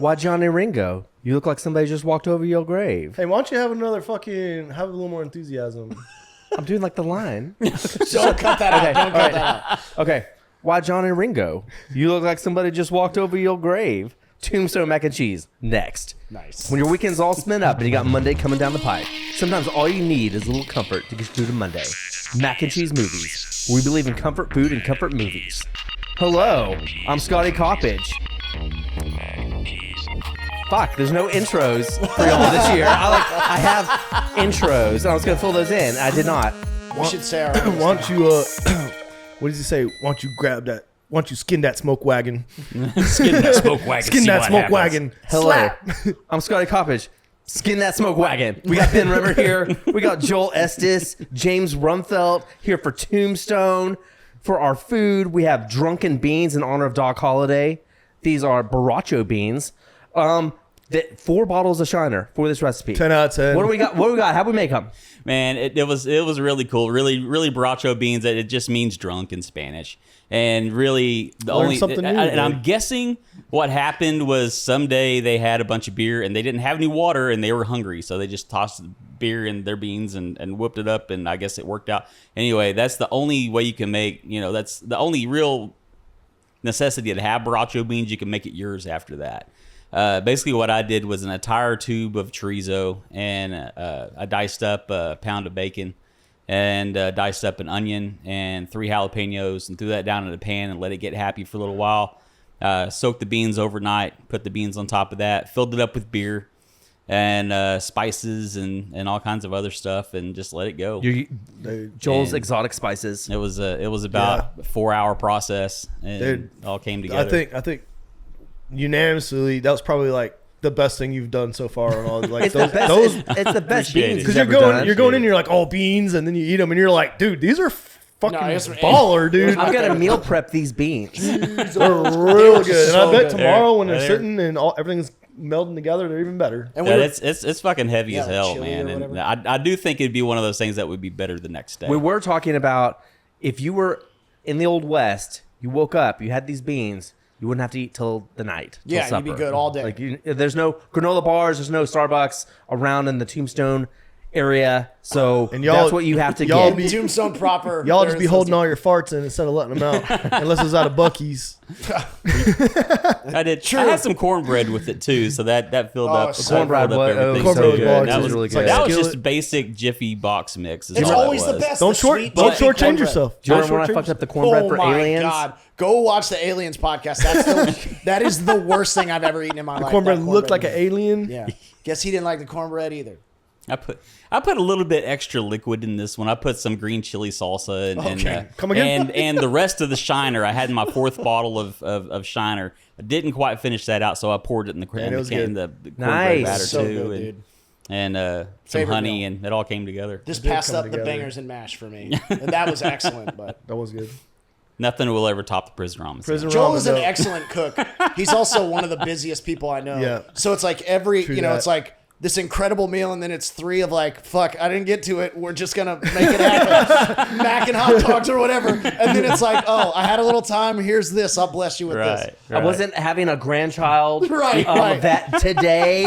Why Johnny Ringo? You look like somebody just walked over your grave. Hey, why don't you have a little more enthusiasm? I'm doing like the line. Don't cut that out. Don't cut that out. Okay. Why Johnny Ringo? You look like somebody just walked over your grave. Tombstone mac and cheese. Next. Nice. When your weekend's all spent up and you got Monday coming down the pipe, sometimes all you need is a little comfort to get you through to Monday. Mac and Cheese Movies. We believe in comfort food and comfort movies. Hello, I'm Scotty Coppage. Fuck, there's no intros for y'all this year. I have intros, and I was going to fill those in. I did not. We should say our Why don't you, what does he say? Why don't you grab that? Why don't you skin that smoke wagon? Skin that smoke wagon. Skin that smoke wagon. Hello, I'm Scotty Coppage. Skin that smoke wagon. We got Ben Rimmer here. We got Joel Estes, James Rumfeld here for Tombstone. For our food, we have Drunken Beans in honor of Doc Holliday. These are Borracho Beans. 4 bottles of Shiner for this recipe. 10 out of 10. What do we got? How do we make them? Man, it was really cool. Really Borracho Beans. It just means drunk in Spanish. And really, I'm guessing what happened was someday they had a bunch of beer and they didn't have any water and they were hungry, so they just tossed the beer in their beans and whipped it up, and I guess it worked out. Anyway, that's the only way you can make. That's the only real necessity to have Borracho Beans. You can make it yours after that. Basically, what I did was an entire tube of chorizo and I diced up a pound of bacon and diced up an onion and 3 jalapenos and threw that down in a pan and let it get happy for a little while. Soaked the beans overnight, put the beans on top of that, filled it up with beer and spices and all kinds of other stuff, and just let it go. Joel's exotic spices. It was about a 4-hour process, and it all came together. I think unanimously that was probably like the best thing you've done so far on all like it's the best beans because you're going in, you're like, oh, beans, and then you eat them and you're like, dude, these are fucking baller, dude. I'm gonna meal prep these beans. They're real good, and I bet good. tomorrow when they're sitting and everything's melding together, they're even better. And it's fucking heavy as hell, chili man. or And I do think it'd be one of those things that would be better the next day. We were talking about if you were in the Old West, you woke up, you had these beans. You wouldn't have to eat till the night. Yeah, supper. you'd be good all day. Like there's no granola bars, there's no Starbucks around in the Tombstone area, so that's what you have to get. Tombstone proper. Y'all just be holding all your farts in instead of letting them out, unless it's out of Buc-ee's. I did. True. I had some cornbread with it too, so that filled up. Cornbread was so good. That was really good. That was just basic Jiffy box mix. It's always the best. Don't shortchange yourself. Do you remember when I fucked up the cornbread for Aliens? Oh my God. Go watch the Aliens podcast. That is the worst thing I've ever eaten in my life. Cornbread looked like an alien. Yeah. Guess he didn't like the cornbread either. I put a little bit extra liquid in this one. I put some green chili salsa and the rest of the Shiner. I had my 4th bottle of Shiner. I didn't quite finish that out, so I poured it in the cornbread batter so too, good, and some honey, and it all came together. This passed up the bangers and mash for me, and that was excellent. But that was good. Nothing will ever top the prison ramen. Joel is an excellent cook. He's also one of the busiest people I know. Yeah. So it's like it's like this incredible meal, and then it's 3 of like, fuck, I didn't get to it. We're just going to make it happen. Mac and hot dogs or whatever. And then it's like, oh, I had a little time. Here's this. I'll bless you with this. Right. I wasn't having a grandchild right. that today.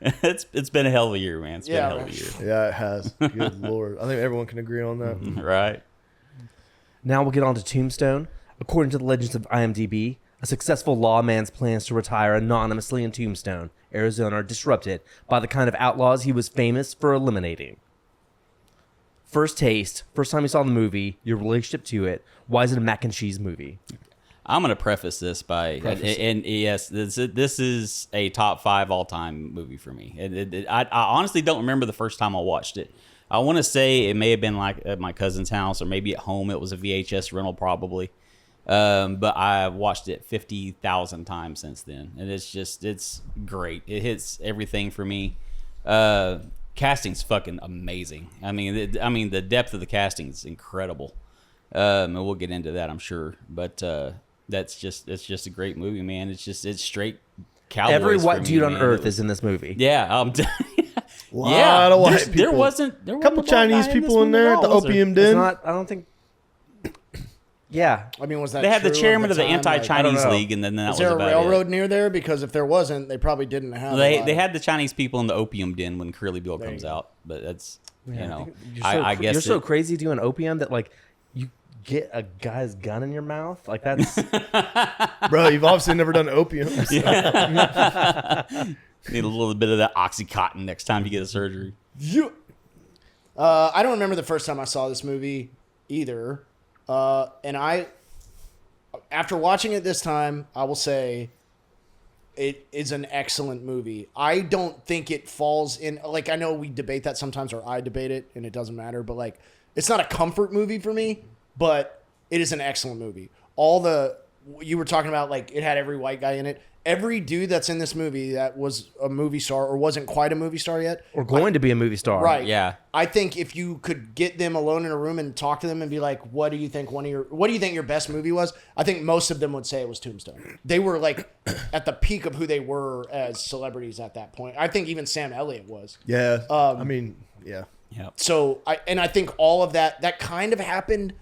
It's been a hell of a year, man. It's been a hell of a year. Yeah, it has. Good Lord. I think everyone can agree on that. Right. Now we'll get on to Tombstone. According to the legends of IMDb, a successful lawman's plans to retire anonymously in Tombstone, Arizona, are disrupted by the kind of outlaws he was famous for eliminating. First taste, first time you saw the movie, your relationship to it. Why is it a mac and cheese movie? I'm going to preface this by, and yes, this is a top 5 all-time movie for me. I honestly don't remember the first time I watched it. I want to say it may have been like at my cousin's house or maybe at home. It was a VHS rental probably. But I watched it 50,000 times since then. And it's great. It hits everything for me. Casting's fucking amazing. I mean, the depth of the casting is incredible. And we'll get into that, I'm sure. But it's just a great movie, man. It's straight cowboys. Every white dude on man. earth is in this movie. Yeah. Lot of white people. There wasn't a couple Chinese people in there at the opium den. I don't think. Yeah. I mean, was that They had the true chairman at of the time? anti-Chinese know. league, and then that Is was there a about railroad it. near there? Because if there wasn't, they probably didn't have. They had the Chinese people in the opium den when Curly Bill comes out, but that's I guess you're so crazy doing opium that like you get a guy's gun in your mouth. Like that's Bro, you've obviously never done opium. Need a little bit of that Oxycontin next time you get a surgery. Yeah. I don't remember the first time I saw this movie either. And after watching it this time, I will say it is an excellent movie. I don't think it falls in, like, I know we debate that sometimes, or I debate it, and it doesn't matter, but like, it's not a comfort movie for me, but it is an excellent movie. You were talking about, like, it had every white guy in it. Every dude that's in this movie that was a movie star or wasn't quite a movie star yet. or going to be a movie star. Right. Yeah. I think if you could get them alone in a room and talk to them and be like, what do you think your best movie was? I think most of them would say it was Tombstone. They were like at the peak of who they were as celebrities at that point. I think even Sam Elliott was. Yeah. I mean, yeah. Yep. So I think all of that kind of happened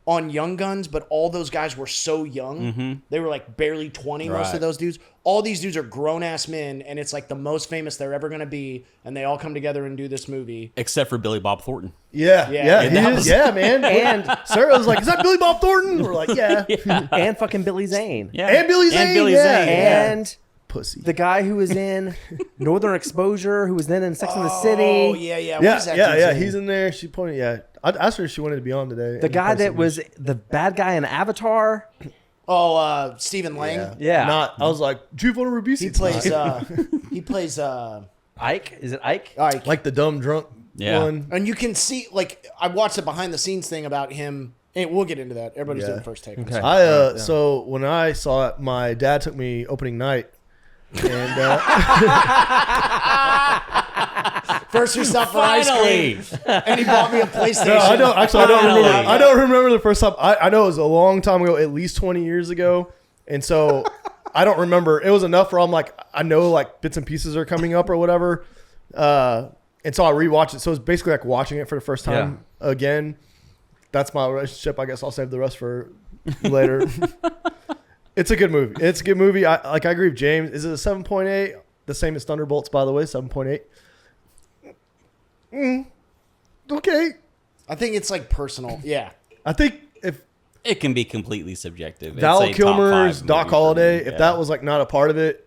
on Young Guns, but all those guys were so young. Mm-hmm. They were like barely 20, most Right. of those dudes. All these dudes are grown-ass men, and it's like the most famous they're ever going to be, and they all come together and do this movie. Except for Billy Bob Thornton. Yeah. Yeah. Yeah. And He is. Yeah, man. And Sarah was like, is that Billy Bob Thornton? We're like, yeah. And fucking Billy Zane. Yeah. And Billy Zane. And Billy yeah. Zane. And Pussy. the guy who was in Northern Exposure, who was then in Sex and the Oh, City. yeah. What Yeah. is that Yeah. dude's Yeah. name? He's in there. She pointed. Yeah. I asked her if she wanted to be on today. The guy that was the bad guy in Avatar. Oh, Stephen Lang. Yeah. Not. I was like, Giovanni Ribisi. He plays. Ike? Is it Ike? Ike. like the dumb drunk Yeah. one. And you can see, like, I watched the behind the scenes thing about him. And we'll get into that. Everybody's Yeah. doing first take. Okay. So when I saw it, my dad took me opening night, and First we stopped for ice cream, and he bought me a PlayStation. no, I don't actually. I don't Finally. remember. I don't remember the first time. I know it was a long time ago, at least 20 years ago, and so I don't remember. It was enough where I'm like, I know like bits and pieces are coming up or whatever, and so I rewatched it. So it's basically like watching it for the first time again. That's my relationship. I guess I'll save the rest for later. It's a good movie. It's a good movie. I agree with James. Is it a 7.8? The same as Thunderbolts, by the way, 7.8. Okay. I think it's like personal. Yeah. I think if It can be completely subjective. Val It's a top Kilmer's 5 Doc movie for Holliday, me. if Yeah. that was like not a part of it,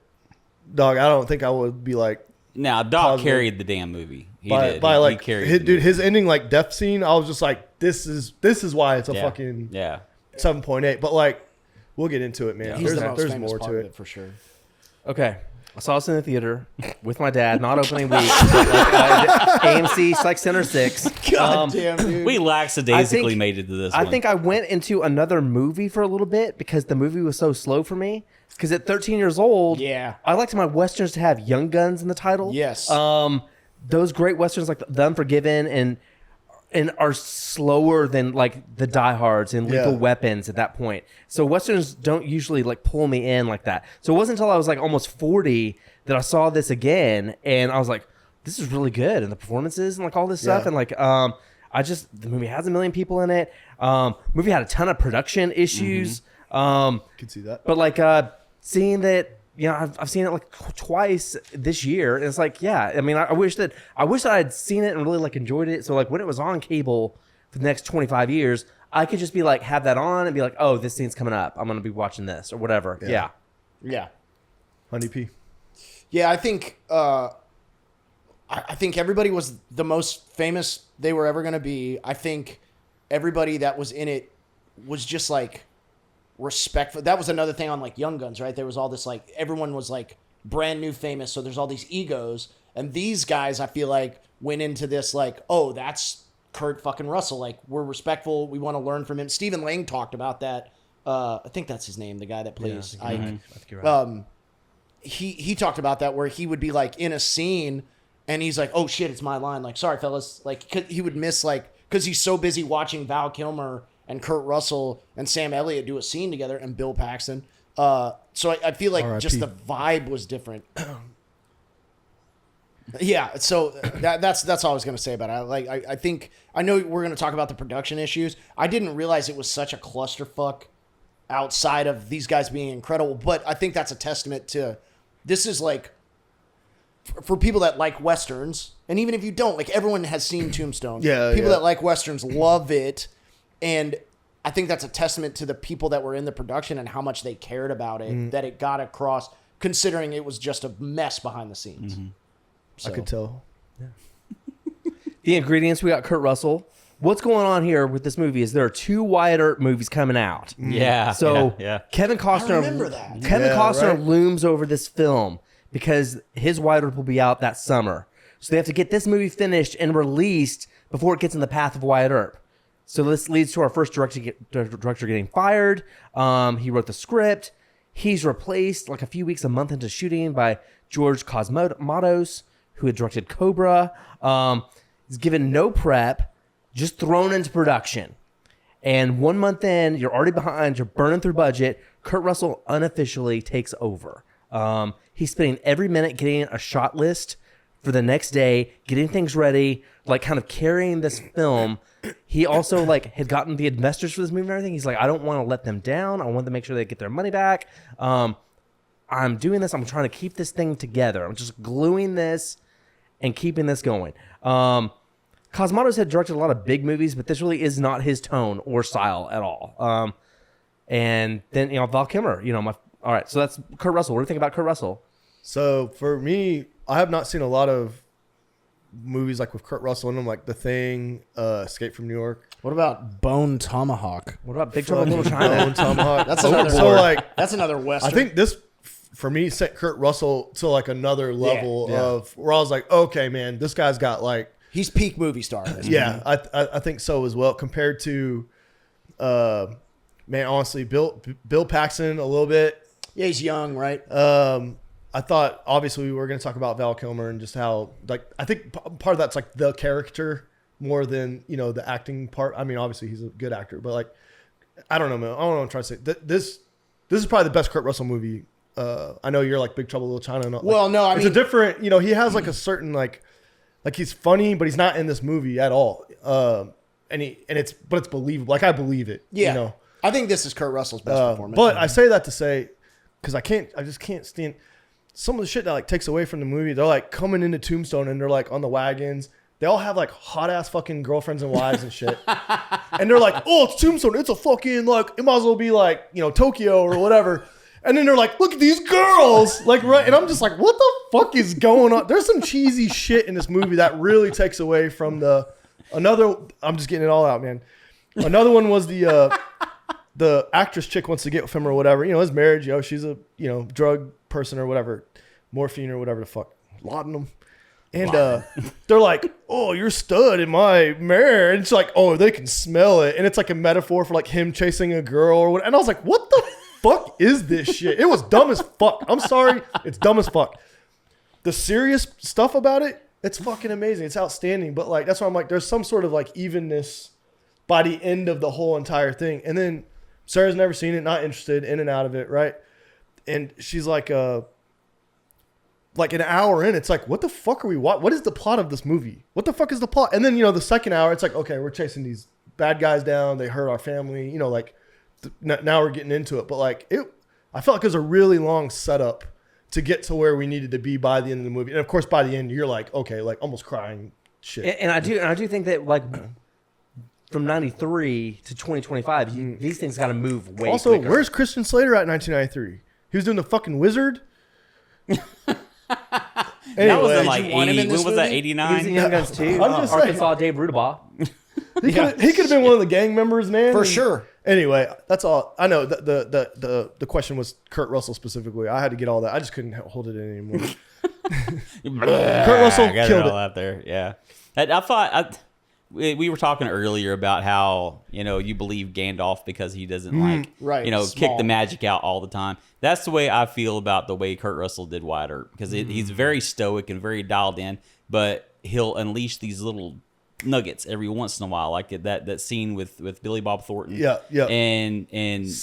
dog, I don't think I would be like Now, Doc positive. carried the damn movie. He by did. by He like carried his, the dude movie. his ending like death scene. I was just like, this is why it's a Yeah. fucking Yeah. 7.8. But like, we'll get into it, man. He's the most There's famous more part to of it. for sure. Okay. I saw this in the theater with my dad, not opening week, but like AMC Psych Center 6. God damn, dude. We lackadaisically I think- made it to this I one. think I went into another movie for a little bit because the movie was so slow for me. Because at 13 years old, Yeah. I liked my westerns to have Young Guns in the title. Yes. Those great westerns like The Unforgiven and are slower than like the Die Hards and Lethal Yeah. Weapons at that point. So westerns don't usually like pull me in like that. So it wasn't until I was like almost 40 that I saw this again, and I was like, this is really good, and the performances and like all this stuff, Yeah. and like the movie has 1 million people in it. Movie had a ton of production issues. Could see that. But like seeing that, you know, I've seen it like twice this year, and it's like, yeah. I mean, I wish that I had seen it and really like enjoyed it. So like when it was on cable for the next 25 years, I could just be like have that on and be like, oh, this scene's coming up. I'm gonna be watching this or whatever. Yeah. Yeah. Honey P. Yeah, I think I think everybody was the most famous they were ever going to be. I think everybody that was in it was just like respectful. That was another thing on like Young Guns, right? There was all this like everyone was like brand new famous, so there's all these egos, and these guys I feel like went into this like, oh, that's Kurt fucking Russell. Like we're respectful. We want to learn from him. Stephen Lang talked about that. I think that's his name, the guy that plays Ike. I think you're right. He talked about that where he would be like in a scene and he's like, oh shit, it's my line. Like, sorry fellas. Like he would miss like, cause he's so busy watching Val Kilmer and Kurt Russell and Sam Elliott do a scene together and Bill Paxton. So I feel like R.I.P. just the vibe was different. Yeah, so that's all I was going to say about it. I think I know we're going to talk about the production issues. I didn't realize it was such a clusterfuck outside of these guys being incredible, but I think that's a testament to this is like for people that like westerns, and even if you don't, like everyone has seen Tombstone. People that like westerns love it, and I think that's a testament to the people that were in the production and how much they cared about it, that it got across, considering it was just a mess behind the scenes. So. I could tell. Yeah. The ingredients, we got Kurt Russell. What's going on here with this movie is there are 2 Wyatt Earp movies coming out. Yeah. So Kevin Costner, I remember that. Kevin Costner looms over this film because his Wyatt Earp will be out that summer. So they have to get this movie finished and released before it gets in the path of Wyatt Earp. So this leads to our first director getting fired. He wrote the script. He's replaced like a month into shooting by George Cosmatos, who had directed Cobra. He's given no prep, just thrown into production. And 1 month in, you're already behind, you're burning through budget. Kurt Russell unofficially takes over. He's spending every minute getting a shot list for the next day, getting things ready, like kind of carrying this film. He also like had gotten the investors for this movie and everything. He's like, I don't want to let them down. I want them to make sure they get their money back. I'm doing this. I'm trying to keep this thing together. I'm just gluing this and keeping this going. Cosmatos had directed a lot of big movies, but this really is not his tone or style at all. And then, Val Kilmer, all right. So that's Kurt Russell. What do you think about Kurt Russell? So for me, I have not seen a lot of movies like with Kurt Russell in them, like The Thing, Escape from New York. What about Bone Tomahawk? What about Big Trouble in Little China? Bone Tomahawk. That's another. That's another western. I think this, for me, sent Kurt Russell to like another level of where I was like, okay, man, this guy's got like he's peak movie star. I think so as well. Compared to, man, honestly, Bill Paxton a little bit. Yeah, he's young, right? I thought obviously we were going to talk about Val Kilmer and just how like I think part of that's like the character more than the acting part. I mean, obviously he's a good actor, but like I don't know, man. I don't know what I'm trying to say. This is probably the best Kurt Russell movie. I know you're like Big Trouble in Little China. And well, no, I mean, it's a different. He has like a certain like he's funny, but he's not in this movie at all. But it's believable. Like I believe it. Yeah. I think this is Kurt Russell's best performance. But I say that to say because I just can't stand some of the shit that like takes away from the movie. They're like coming into Tombstone and they're like on the wagons. They all have like hot ass fucking girlfriends and wives and shit. And they're like, oh, it's Tombstone. It's a fucking like, it might as well be like, Tokyo or whatever. And then they're like, look at these girls. Like, right. And I'm just like, what the fuck is going on? There's some cheesy shit in this movie that really takes away from I'm just getting it all out, man. Another one was the actress chick wants to get with him or whatever. His marriage, she's a, drug person or whatever, morphine or whatever the fuck, laudanum. And they're like, oh, you're stud in my marriage. It's like, oh, they can smell it. And it's like a metaphor for like him chasing a girl or what. And I was like, what the fuck is this shit? It was dumb as fuck. I'm sorry. It's dumb as fuck. The serious stuff about it, it's fucking amazing. It's outstanding. But like, that's why I'm like, there's some sort of like evenness by the end of the whole entire thing. And then Sarah's never seen it, not interested, in and out of it, right? And she's like an hour in, it's like, what the fuck are we watching? What is the plot of this movie? What the fuck is the plot? And then, the second hour, it's like, okay, we're chasing these bad guys down. They hurt our family. Now we're getting into it. But like, I felt like it was a really long setup to get to where we needed to be by the end of the movie. And of course, by the end, you're like, okay, like almost crying shit. And I do think that like from 93 to 2025, these things got to move way also, quicker. Where's Christian Slater at 1993? He was doing the fucking Wizard. That Anyway, was in like 80, want him in when this was that, movie? 89? He's in Young Guns too. I'm just saying. Arkansas Dave Rudabaugh. He could have been one of the gang members, man. For sure. Anyway, that's all. I know the question was Kurt Russell specifically. I had to get all that. I just couldn't hold it in anymore. Kurt Russell got killed it all it. out there. Yeah, I thought we were talking earlier about how you believe Gandalf because he doesn't kick the magic out all the time. That's the way I feel about the way Kurt Russell did Wyatt Earp because he's very stoic and very dialed in, but he'll unleash these little nuggets every once in a while, like that scene with Billy Bob Thornton. Yeah. And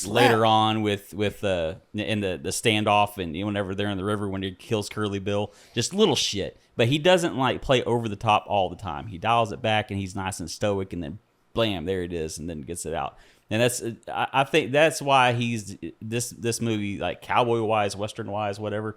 later on with in the standoff, and whenever they're in the river when he kills Curly Bill, just little shit. But he doesn't like play over the top all the time. He dials it back, and he's nice and stoic, and then blam, there it is, and then gets it out. And I think that's why he's this movie, like cowboy wise, western wise, whatever,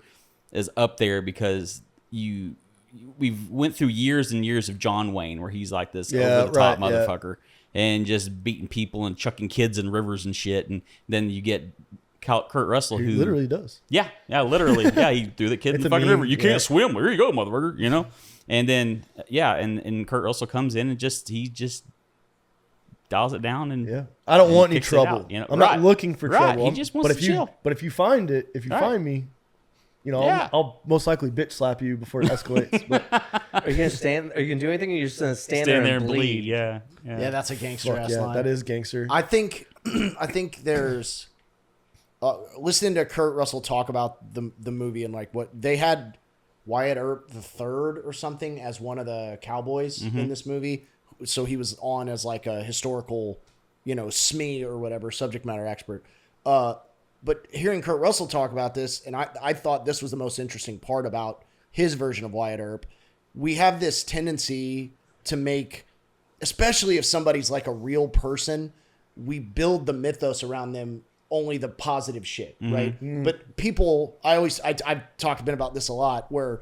is up there, because we've went through years and years of John Wayne, where he's like this over the top motherfucker and just beating people and chucking kids in rivers and shit. And then you get Kurt Russell, who literally does. Yeah, literally. Yeah, he threw the kid in the fucking river. You can't swim. There you go, motherfucker. And then and Kurt Russell comes in and he just dials it down and I don't want any trouble. Out, I'm not looking for trouble. He just wants to chill. But if you find find me, I'll most likely bitch slap you before it escalates. But are you gonna stand? Are you gonna do anything? Or are you just gonna stand there and bleed? Yeah, that's a gangster ass line. That is gangster. I think there's listening to Kurt Russell talk about the movie and like what they had Wyatt Earp the third or something as one of the cowboys in this movie. So he was on as like a historical, SME or whatever, subject matter expert. But hearing Kurt Russell talk about this, and I thought this was the most interesting part about his version of Wyatt Earp. We have this tendency to make, especially if somebody's like a real person, we build the mythos around them only the positive shit, right? But people, I've talked a bit about this a lot, where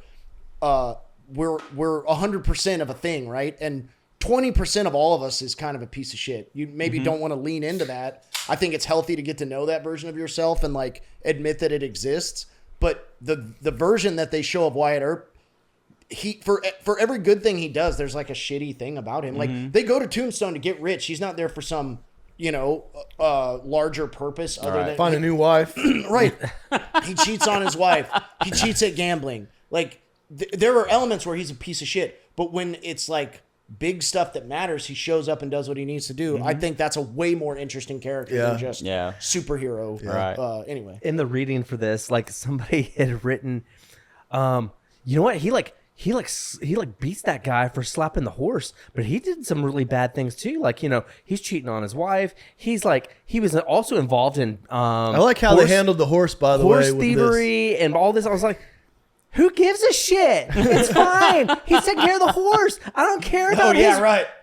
we're 100% of a thing, right? And 20% of all of us is kind of a piece of shit. You maybe don't want to lean into that. I think it's healthy to get to know that version of yourself and like admit that it exists. But the version that they show of Wyatt Earp, he for every good thing he does, there's like a shitty thing about him. Like they go to Tombstone to get rich. He's not there for some larger purpose other than find a new wife. Right. He cheats on his wife. He cheats at gambling. Like there are elements where he's a piece of shit, but when it's like big stuff that matters, he shows up and does what he needs to do. I think that's a way more interesting character than just superhero. Right. Anyway, in the reading for this, like somebody had written, you know what? He beats that guy for slapping the horse, but he did some really bad things too. Like, he's cheating on his wife. He was also involved in, I like how they handled the horse, by the way. Horse thievery and all this. I was like, who gives a shit? It's fine. He's taking care of the horse. I don't care about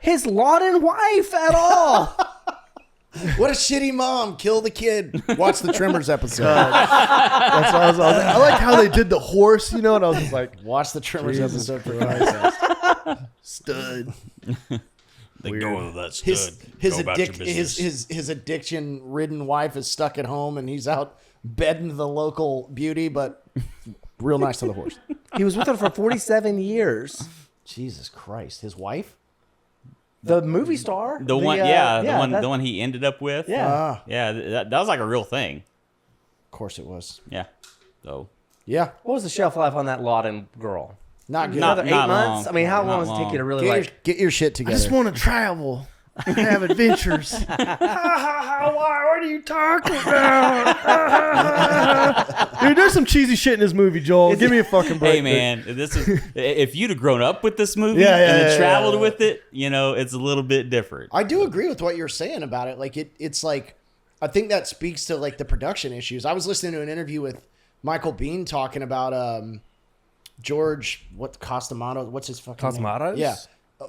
his lawn and wife at all. What a shitty mom. Kill the kid. Watch the Tremors episode. That's what I was like. I like how they did the horse, and I was just like, watch the Tremors episode for Christ's sake. Stud. They go, that's stud. His addiction-ridden wife is stuck at home, and he's out bedding the local beauty, but real nice to the horse. He was with her for 47 years. Jesus Christ. His wife? The movie star. The one he ended up with. Yeah. That was like a real thing. Of course it was. Yeah. So. Yeah. What was the shelf life on that Lawton girl? Not good. Another 8 months? long. I mean, how long does it take you to really get your shit together? I just want to travel. Have adventures. What are you talking about? Dude, there's some cheesy shit in this movie, Joel. Give me a fucking break. Hey, man, this is if you'd have grown up with this movie and then traveled with it, it's a little bit different. I do agree with what you're saying about it. Like it's like, I think that speaks to like the production issues. I was listening to an interview with Michael Biehn talking about George Cosmatos. What's his fucking Cosmatos? name? Yeah.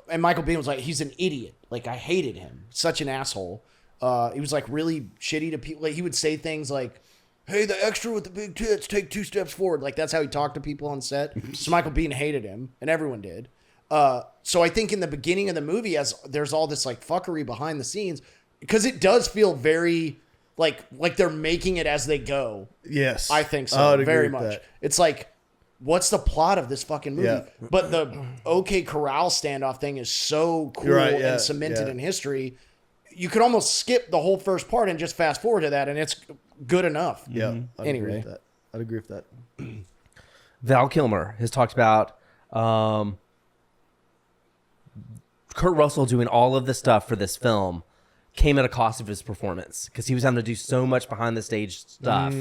And Michael Biehn was like, he's an idiot. Like, I hated him. Such an asshole. He was like really shitty to people. Like, he would say things like, hey, the extra with the big tits, take 2 steps forward. Like, that's how he talked to people on set. So Michael Biehn hated him, and everyone did. So I think in the beginning of the movie, as there's all this like fuckery behind the scenes, because it does feel very like they're making it as they go. Yes. I think so. Very much. It's like, what's the plot of this fucking movie? Yeah. But the OK Corral standoff thing is so cool and cemented in history. You could almost skip the whole first part and just fast forward to that, and it's good enough. Yeah. I'd Anyway. agree with that. Val Kilmer has talked about Kurt Russell doing all of the stuff for this film came at a cost of his performance, because he was having to do so much behind the stage stuff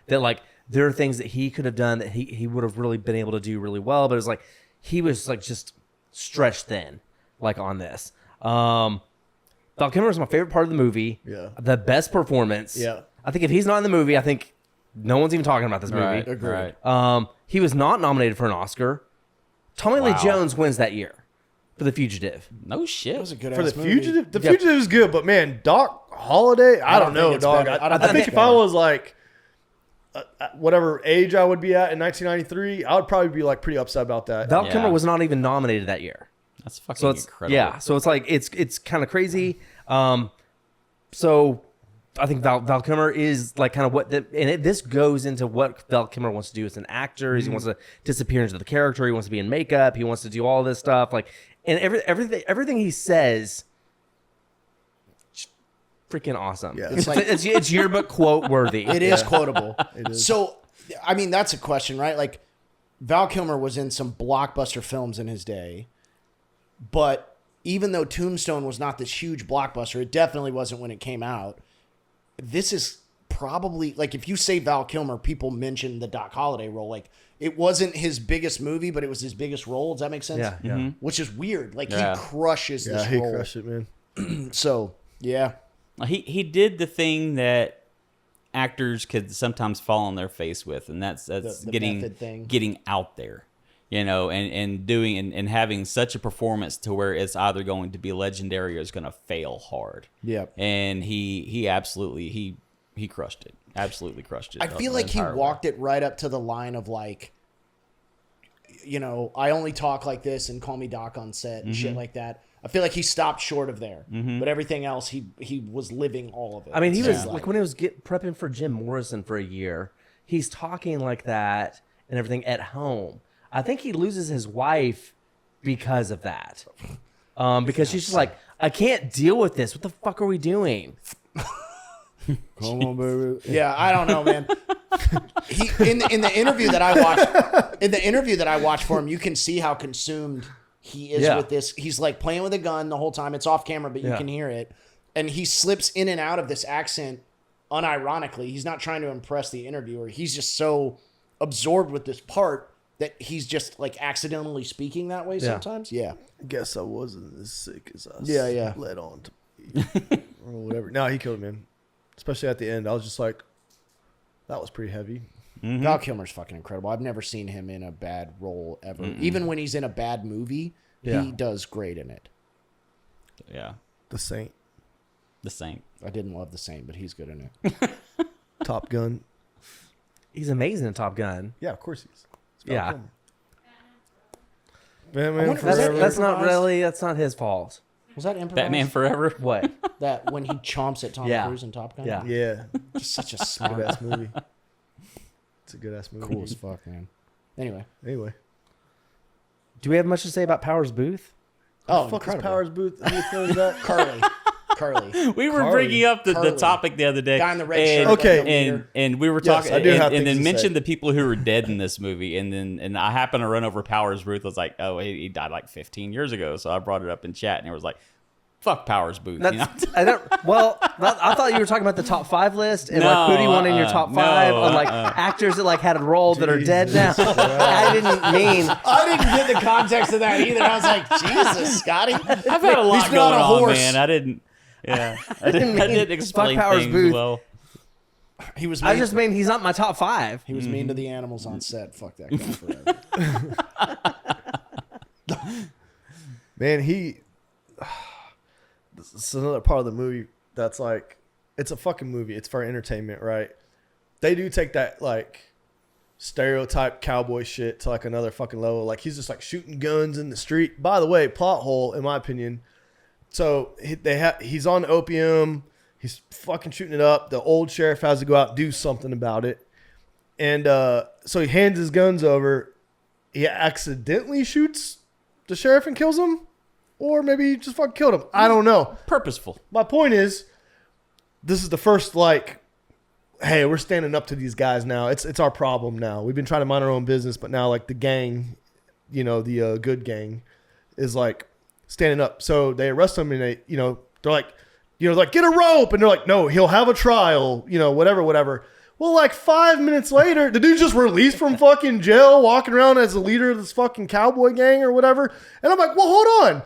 that like there are things that he could have done that he would have really been able to do really well, but it was like he was like just stretched thin. like on this. Val Kilmer is my favorite part of the movie. Yeah. The best performance. Yeah. I think if he's not in the movie, I think no one's even talking about this movie. Right. Agreed. Right. He was not nominated for an Oscar. Tommy Lee Wow. Jones wins that year for The Fugitive. No shit. That was a good For The ass movie. Fugitive, The Fugitive is good, but man, Doc Holliday, I don't think know, it's dog. better. I think if I was like whatever age I would be at in 1993, I would probably be like pretty upset about that. Val Yeah. Kilmer was not even nominated that year. That's fucking So it's incredible. yeah. So it's like it's kind of crazy. So I think Val Kilmer is like kind of this goes into what Val Kilmer wants to do as an actor. Is he wants to disappear into the character. He wants to be in makeup. He wants to do all this stuff. Like and everything he says, freaking awesome. Yeah. It's yearbook quote worthy. It is quotable. It is. So, I mean, that's a question, right? Like, Val Kilmer was in some blockbuster films in his day, but even though Tombstone was not this huge blockbuster, it definitely wasn't when it came out. This is probably, like, if you say Val Kilmer, people mention the Doc Holliday role. Like, it wasn't his biggest movie, but it was his biggest role. Does that make sense? Yeah, yeah. Which is weird. Like, Yeah. he crushes Yeah, this he role. crushed it, man. So, yeah. He did the thing that actors could sometimes fall on their face with, and that's The method thing. getting out there, and doing and having such a performance to where it's either going to be legendary or it's going to fail hard. Yep. And he absolutely he crushed it. Absolutely crushed it. I feel like he walked it right up to the line of like, I only talk like this and call me Doc on set and shit like that. I feel like he stopped short of there, but everything else he was living all of it. I mean, he It's was just like when he was prepping for Jim Morrison for a year, he's talking like that and everything at home. I think he loses his wife because of that. Because she's just like, I can't deal with this. What the fuck are we doing? come on, baby. Yeah, I don't know, man. He in the interview that I watched for him, you can see how consumed he is Yeah. with this. He's like playing with a gun the whole time. It's off camera, but you Yeah. can hear it. And he slips in and out of this accent unironically. He's not trying to impress the interviewer. He's just so absorbed with this part that he's just like accidentally speaking that way sometimes. Yeah. I guess I wasn't as sick as I Yeah. led on to be. Or whatever. No, he killed him, man. Especially at the end. I was just like, that was pretty heavy. Val Kilmer's fucking incredible. I've never seen him in a bad role ever. Even when he's in a bad movie, Yeah. he does great in it. Yeah, The Saint. the Saint. I didn't love The Saint, but he's good in it. Top Gun. He's amazing in Top Gun. Yeah, of course he is. It's Val Yeah. Kilmer. Batman wonder if that's- Forever. That's not his fault. Was that improvised? Batman Forever. What? That when he chomps at Tom Yeah. Cruise in Top Gun? Yeah. Yeah. Just such a Good smart, ass movie. It's a good ass movie. cool as fuck, man. Anyway. Anyway. Do we have much to say about Powers Booth? Oh, Fuck is incredible. Powers Booth. Who is that? Carly. We were Carly. bringing up the Carly. topic the other day. Guy in the red and, shirt. Okay. like the leader. And we were Yes, talking, I do have and things then to mentioned say. the people who were dead in this movie, and I happened to run over Powers Booth. I was like, oh, he died like 15 years ago, so I brought it up in chat, and it was like, fuck Powers Booth. You know? I thought you were talking about the top 5 list and like who do you want in your top 5 on like actors that like had a role that are dead now. I didn't mean. I didn't get the context of that either. I was like, Jesus, Scotty. I've had a lot He's not going a on, horse. man. I didn't explain Powers things Booth. well. He was I mean, just mean he's not my top 5. he was mean to the animals on set. Fuck that guy forever. Man, this is another part of the movie that's like, it's a fucking movie. It's for entertainment, right? They do take that like stereotype cowboy shit to like another fucking level. Like he's just like shooting guns in the street. By the way, plot hole in my opinion. So he's on opium. He's fucking shooting it up. The old sheriff has to go out and do something about it. And so he hands his guns over. He accidentally shoots the sheriff and kills him. Or maybe he just fucking killed him. I don't know. Purposeful. My point is, this is the first like, hey, we're standing up to these guys now. It's our problem now. We've been trying to mind our own business, but now like the gang, the good gang, is like standing up. So they arrest him and they're like, get a rope, and they're like, no, he'll have a trial, whatever. Well, like 5 minutes later, the dude just released from fucking jail, walking around as the leader of this fucking cowboy gang or whatever. And I'm like, well, hold on.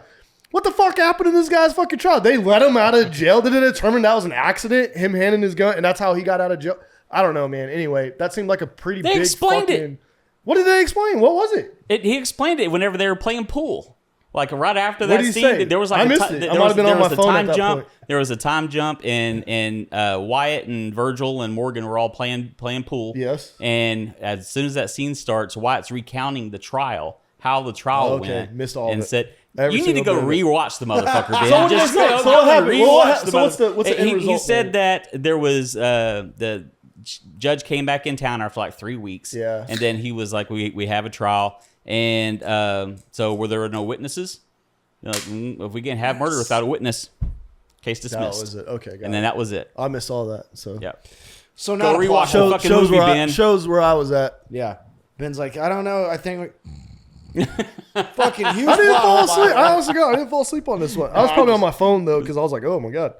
What the fuck happened in this guy's fucking trial? They let him out of jail. Did it determine that was an accident? Him handing his gun, and that's how he got out of jail? I don't know, man. Anyway, that seemed like a pretty big explained fucking... it. What did they explain? What was it? He explained it whenever they were playing pool. Like right after What that did he scene, say? there was like I missed it. I might have been on my phone at that jump. point. There was a time jump, and Wyatt and Virgil and Morgan were all playing pool. Yes. And as soon as that scene starts, Wyatt's recounting the trial, how the trial went. Missed all and of it. said, Every "You need to go single bit of it. rewatch the motherfucker, Ben." So what did Just they say? go So what happened? rewatch the So what's the mother- end He result said then? that there was the judge came back in town after like 3 weeks. Yeah. And then he was like, "We have a trial." And so were there no witnesses? Like, if we can't have murder without a witness, case dismissed. That was it. Okay, got And then that was it. I missed all that. So Yeah. So Go now rewatch the fucking shows movie, where Ben. shows where I was at. Yeah. Ben's like, I don't know. I think fucking huge. I didn't fall asleep. I I honestly I didn't fall asleep on this one. I was probably on my phone though because I was like, oh my god,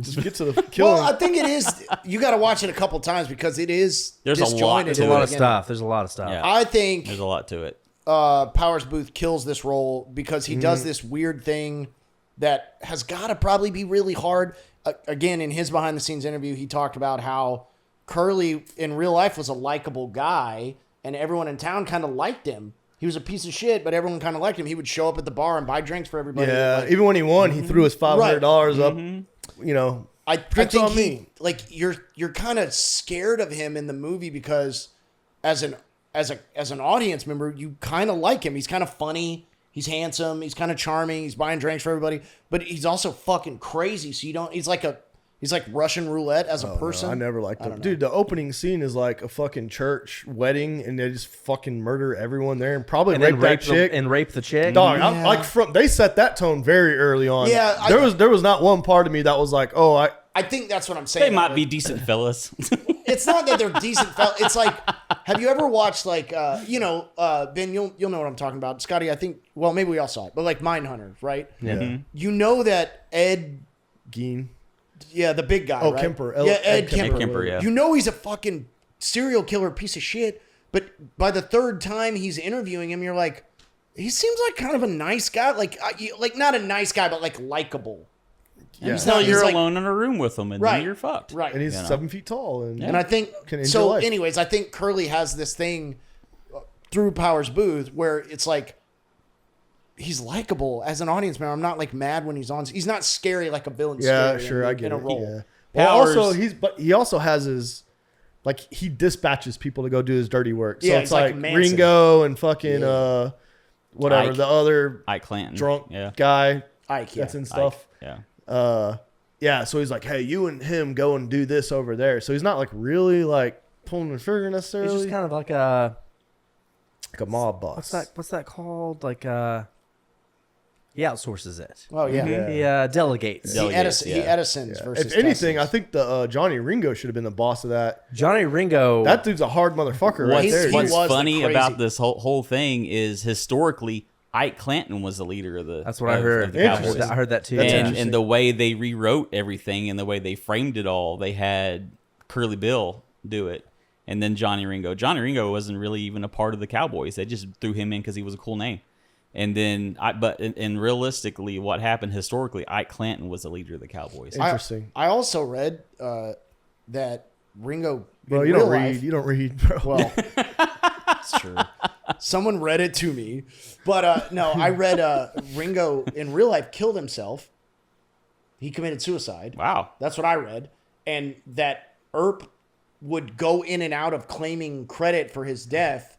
just get to the killing. Well, I think it is. You got to watch it a couple times because it is. There's a lot disjointed to There's a lot of again. stuff. There's a lot of stuff. Yeah. I think There's a lot to it. Powers Booth kills this role because he does this weird thing that has got to probably be really hard. Again, in his behind the scenes interview, he talked about how Curly in real life was a likable guy and everyone in town kind of liked him. He was a piece of shit, but everyone kind of liked him. He would show up at the bar and buy drinks for everybody. Yeah, Like, even when he won, he threw his $500 up. Mm-hmm. You know, I Drinks think on me. like you're kind of scared of him in the movie because as an audience member, you kind of like him. He's kind of funny. He's handsome. He's kind of charming. He's buying drinks for everybody, but he's also fucking crazy. So you don't. He's like Russian roulette as a person. No, I never liked him. don't know. Dude, the opening scene is like a fucking church wedding, and they just fucking murder everyone there, and probably And rape then that rape chick. and rape the chick. Dog, Yeah. I'm like they set that tone very early on. Yeah, there was not one part of me that was like, oh, I think that's what I'm saying. They might be decent fellas. It's not that they're decent fellas. It's like, have you ever watched like, Ben? You'll know what I'm talking about. Scotty, I think. Well, maybe we all saw it, but like Mindhunter, right? Yeah. You know that Ed. Gein. Yeah, the big guy. Oh, right? Kemper. Yeah, Ed Kemper. Ed Kemper, yeah. You know he's a fucking serial killer piece of shit, but by the third time he's interviewing him, you're like, he seems like kind of a nice guy. Like not a nice guy, but like likable. Yeah. Until he's you're like- alone in a room with them, and Right. then you're fucked. Right. And he's You know. 7 feet tall. And I think Can enjoy so. life. Anyways, I think Curly has this thing through Powers Booth where it's like he's likable as an audience member. I'm not like mad when he's on. He's not scary like a villain. Yeah, scary sure, in, I get in a it. role. Yeah. Well, Powers- also he also has his like he dispatches people to go do his dirty work. So Yeah, it's he's like like Manson. Ringo and fucking Yeah. whatever Ike. the other Ike Clanton. drunk Yeah. guy Ike, yeah. that's in stuff. Ike. Yeah. Yeah, so he's like, hey, you and him go and do this over there. So he's not like really like pulling the trigger necessarily. He's just kind of like a like a mob boss. what's that called? Like he outsources it. Oh yeah. Yeah. He delegates. He Delegates, Edison, yeah. he Edison's versus. If anything, Tesson's. I think the Johnny Ringo should have been the boss of that. Johnny Ringo. That dude's a hard motherfucker right He's- there. he dude. was What's the funny crazy- about this whole thing is historically, Ike Clanton was the leader of the. That's what I of heard. the Cowboys. Interesting. I heard that too. That's yeah. interesting. And the way they rewrote everything and the way they framed it all, they had Curly Bill do it, and then Johnny Ringo. Johnny Ringo wasn't really even a part of the Cowboys. They just threw him in because he was a cool name. And then, and realistically, what happened historically, Ike Clanton was the leader of the Cowboys. Interesting. I also read that Ringo. Bro, in you don't real read. life- You don't read, bro. Well, it's true. Someone read it to me, but no, I read Ringo in real life killed himself. He committed suicide. Wow. That's what I read, and that Earp would go in and out of claiming credit for his death.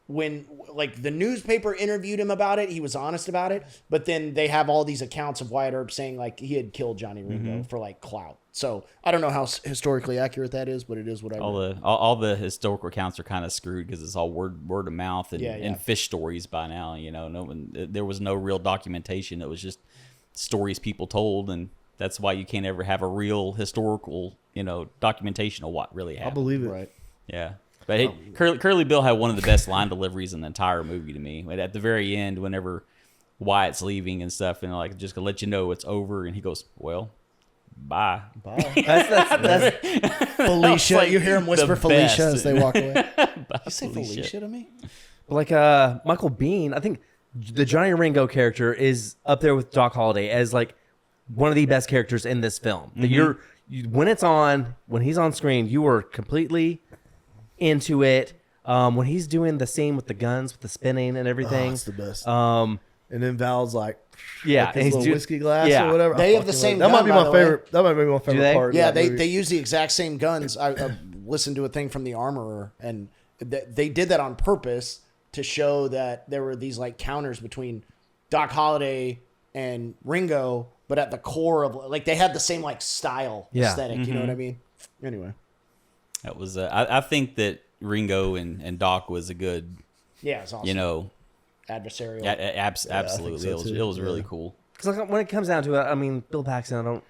When like the newspaper interviewed him about it, he was honest about it. But then they have all these accounts of Wyatt Earp saying like he had killed Johnny Ringo for like clout. So I don't know how historically accurate that is, but it is what I read. All the historical accounts are kind of screwed because it's all word of mouth and, Yeah, yeah. and fish stories by now. You know, there was no real documentation. It was just stories people told, and that's why you can't ever have a real historical, documentation of what really I happened. believe it. Right. Yeah. But Curly Bill had one of the best line deliveries in the entire movie to me. But at the very end, whenever Wyatt's leaving and stuff, and like just gonna let you know it's over, and he goes, "Well, bye." That's Felicia, like you hear him whisper the Felicia best. as they walk away. Bye, You say Felicia to me? like Michael Bean. I think the Johnny Ringo character is up there with Doc Holliday as like one of the best characters in this film. That when it's on, when he's on screen, you are completely into it. When he's doing the scene with the guns, with the spinning and everything, it's the best. Um, and then Val's like, yeah, like and his he's little whiskey glass yeah. or whatever. They I have the fucking same love it. That might gun, be by my the way. favorite. That might be my favorite they? part. Yeah, of that movie. they use the exact same guns. I listened to a thing from the Armorer, and they did that on purpose to show that there were these like counters between Doc Holliday and Ringo, but at the core of like they had the same like style aesthetic. You know what I mean? Anyway, That was. I think that Ringo and Doc was a good. yeah, it's awesome. You know, Adversarial. absolutely. so too. It was really cool. Because like, when it comes down to it, I mean, Bill Paxton,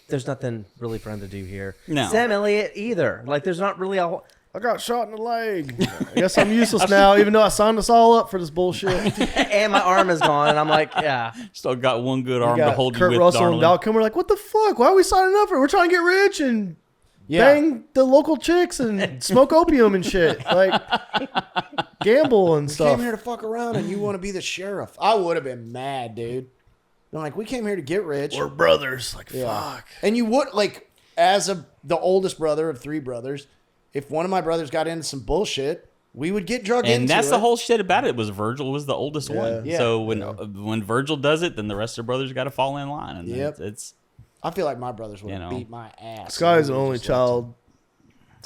there's nothing really for him to do here. No. Sam Elliott either. Like, there's not really a whole. I got shot in the leg. I guess I'm useless now, even though I signed us all up for this bullshit. And my arm is gone, and I'm like, yeah. Still got one good We arm to got hold Kurt you with, Russell darling. and Val Kilmer like, what the fuck? Why are we signing up for it? We're trying to get rich and Yeah. bang the local chicks and smoke opium and shit. Like, gamble and We stuff. came here to fuck around, and you want to be the sheriff. I would have been mad, dude. They're like, we came here to get rich. We're brothers. Like, Yeah. fuck. And you would like, as the oldest brother of three brothers, if one of my brothers got into some bullshit, we would get drugged into And that's it. the whole shit about it. Was Virgil was the oldest one. Yeah. So when Virgil does it, then the rest of the brothers got to fall in line. And Yep. it's I feel like my brothers would You have know. beat my ass. Sky's an We only just let child.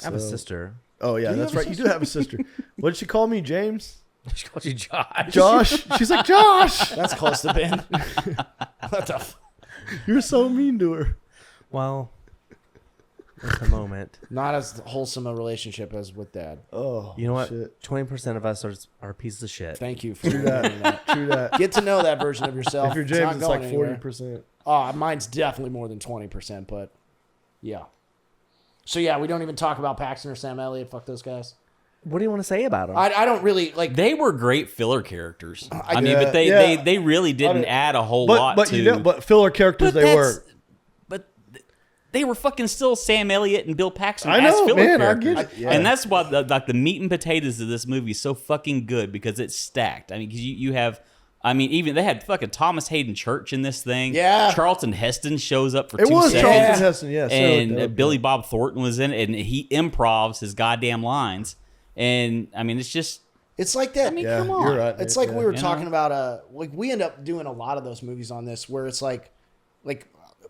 I have a sister. Oh, yeah, Do you that's have a right. You do have a sister. What did she call me, James? She called you Josh. Josh? She's like, Josh! That's close to Ben. What the f- You're so mean to her. Well, it's a moment. Not as wholesome a relationship as with Dad. Oh, You know what? shit. 20% of us are pieces of shit. Thank you for True remembering that. that. True that. Get to know that version of yourself. If you're It's James, not it's going like anywhere. 40%. Mine's definitely more than 20%, but yeah. So yeah, we don't even talk about Paxton or Sam Elliott. Fuck those guys. What do you want to say about them? I don't really like. they were great filler characters. I mean, Yeah, but they, yeah. they really didn't add a whole lot But to. you know, but filler characters But they that's- were. But they were fucking still Sam Elliott and Bill Paxton I as know, filler man, I characters. get it, yeah. And that's why the meat and potatoes of this movie is so fucking good because it's stacked. I mean, because you have. I mean, even they had fucking Thomas Hayden Church in this thing. Yeah. Charlton Heston shows up for It 2 was seconds. Charlton Heston, yes. And Billy Bob Thornton was in it, and he improvs his goddamn lines. And I mean, it's just. It's like that. I mean, Yeah, come on. you're right. It's man, like yeah. we were You talking know? about. Like we end up doing a lot of those movies on this, where it's like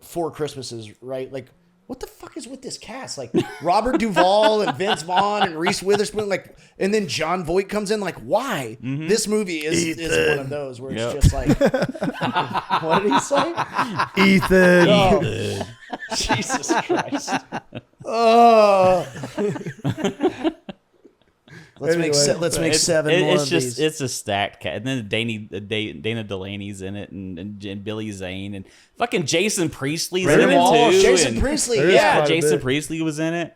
Four Christmases, right? Like, what the fuck is with this cast? Like Robert Duvall and Vince Vaughn and Reese Witherspoon, like, and then John Voight comes in. Like, why? This movie is one of those where it's just like, what did he say? Ethan. Oh, Jesus Christ! Oh. Let's make 7 more It's of just these. it's a stacked cat, and then Dana Delaney's in it, and Billy Zane, and fucking Jason Priestley's Brandon in it Walsh. too. Jason and- Priestley, There is yeah. quite a Jason bit. Priestley was in it,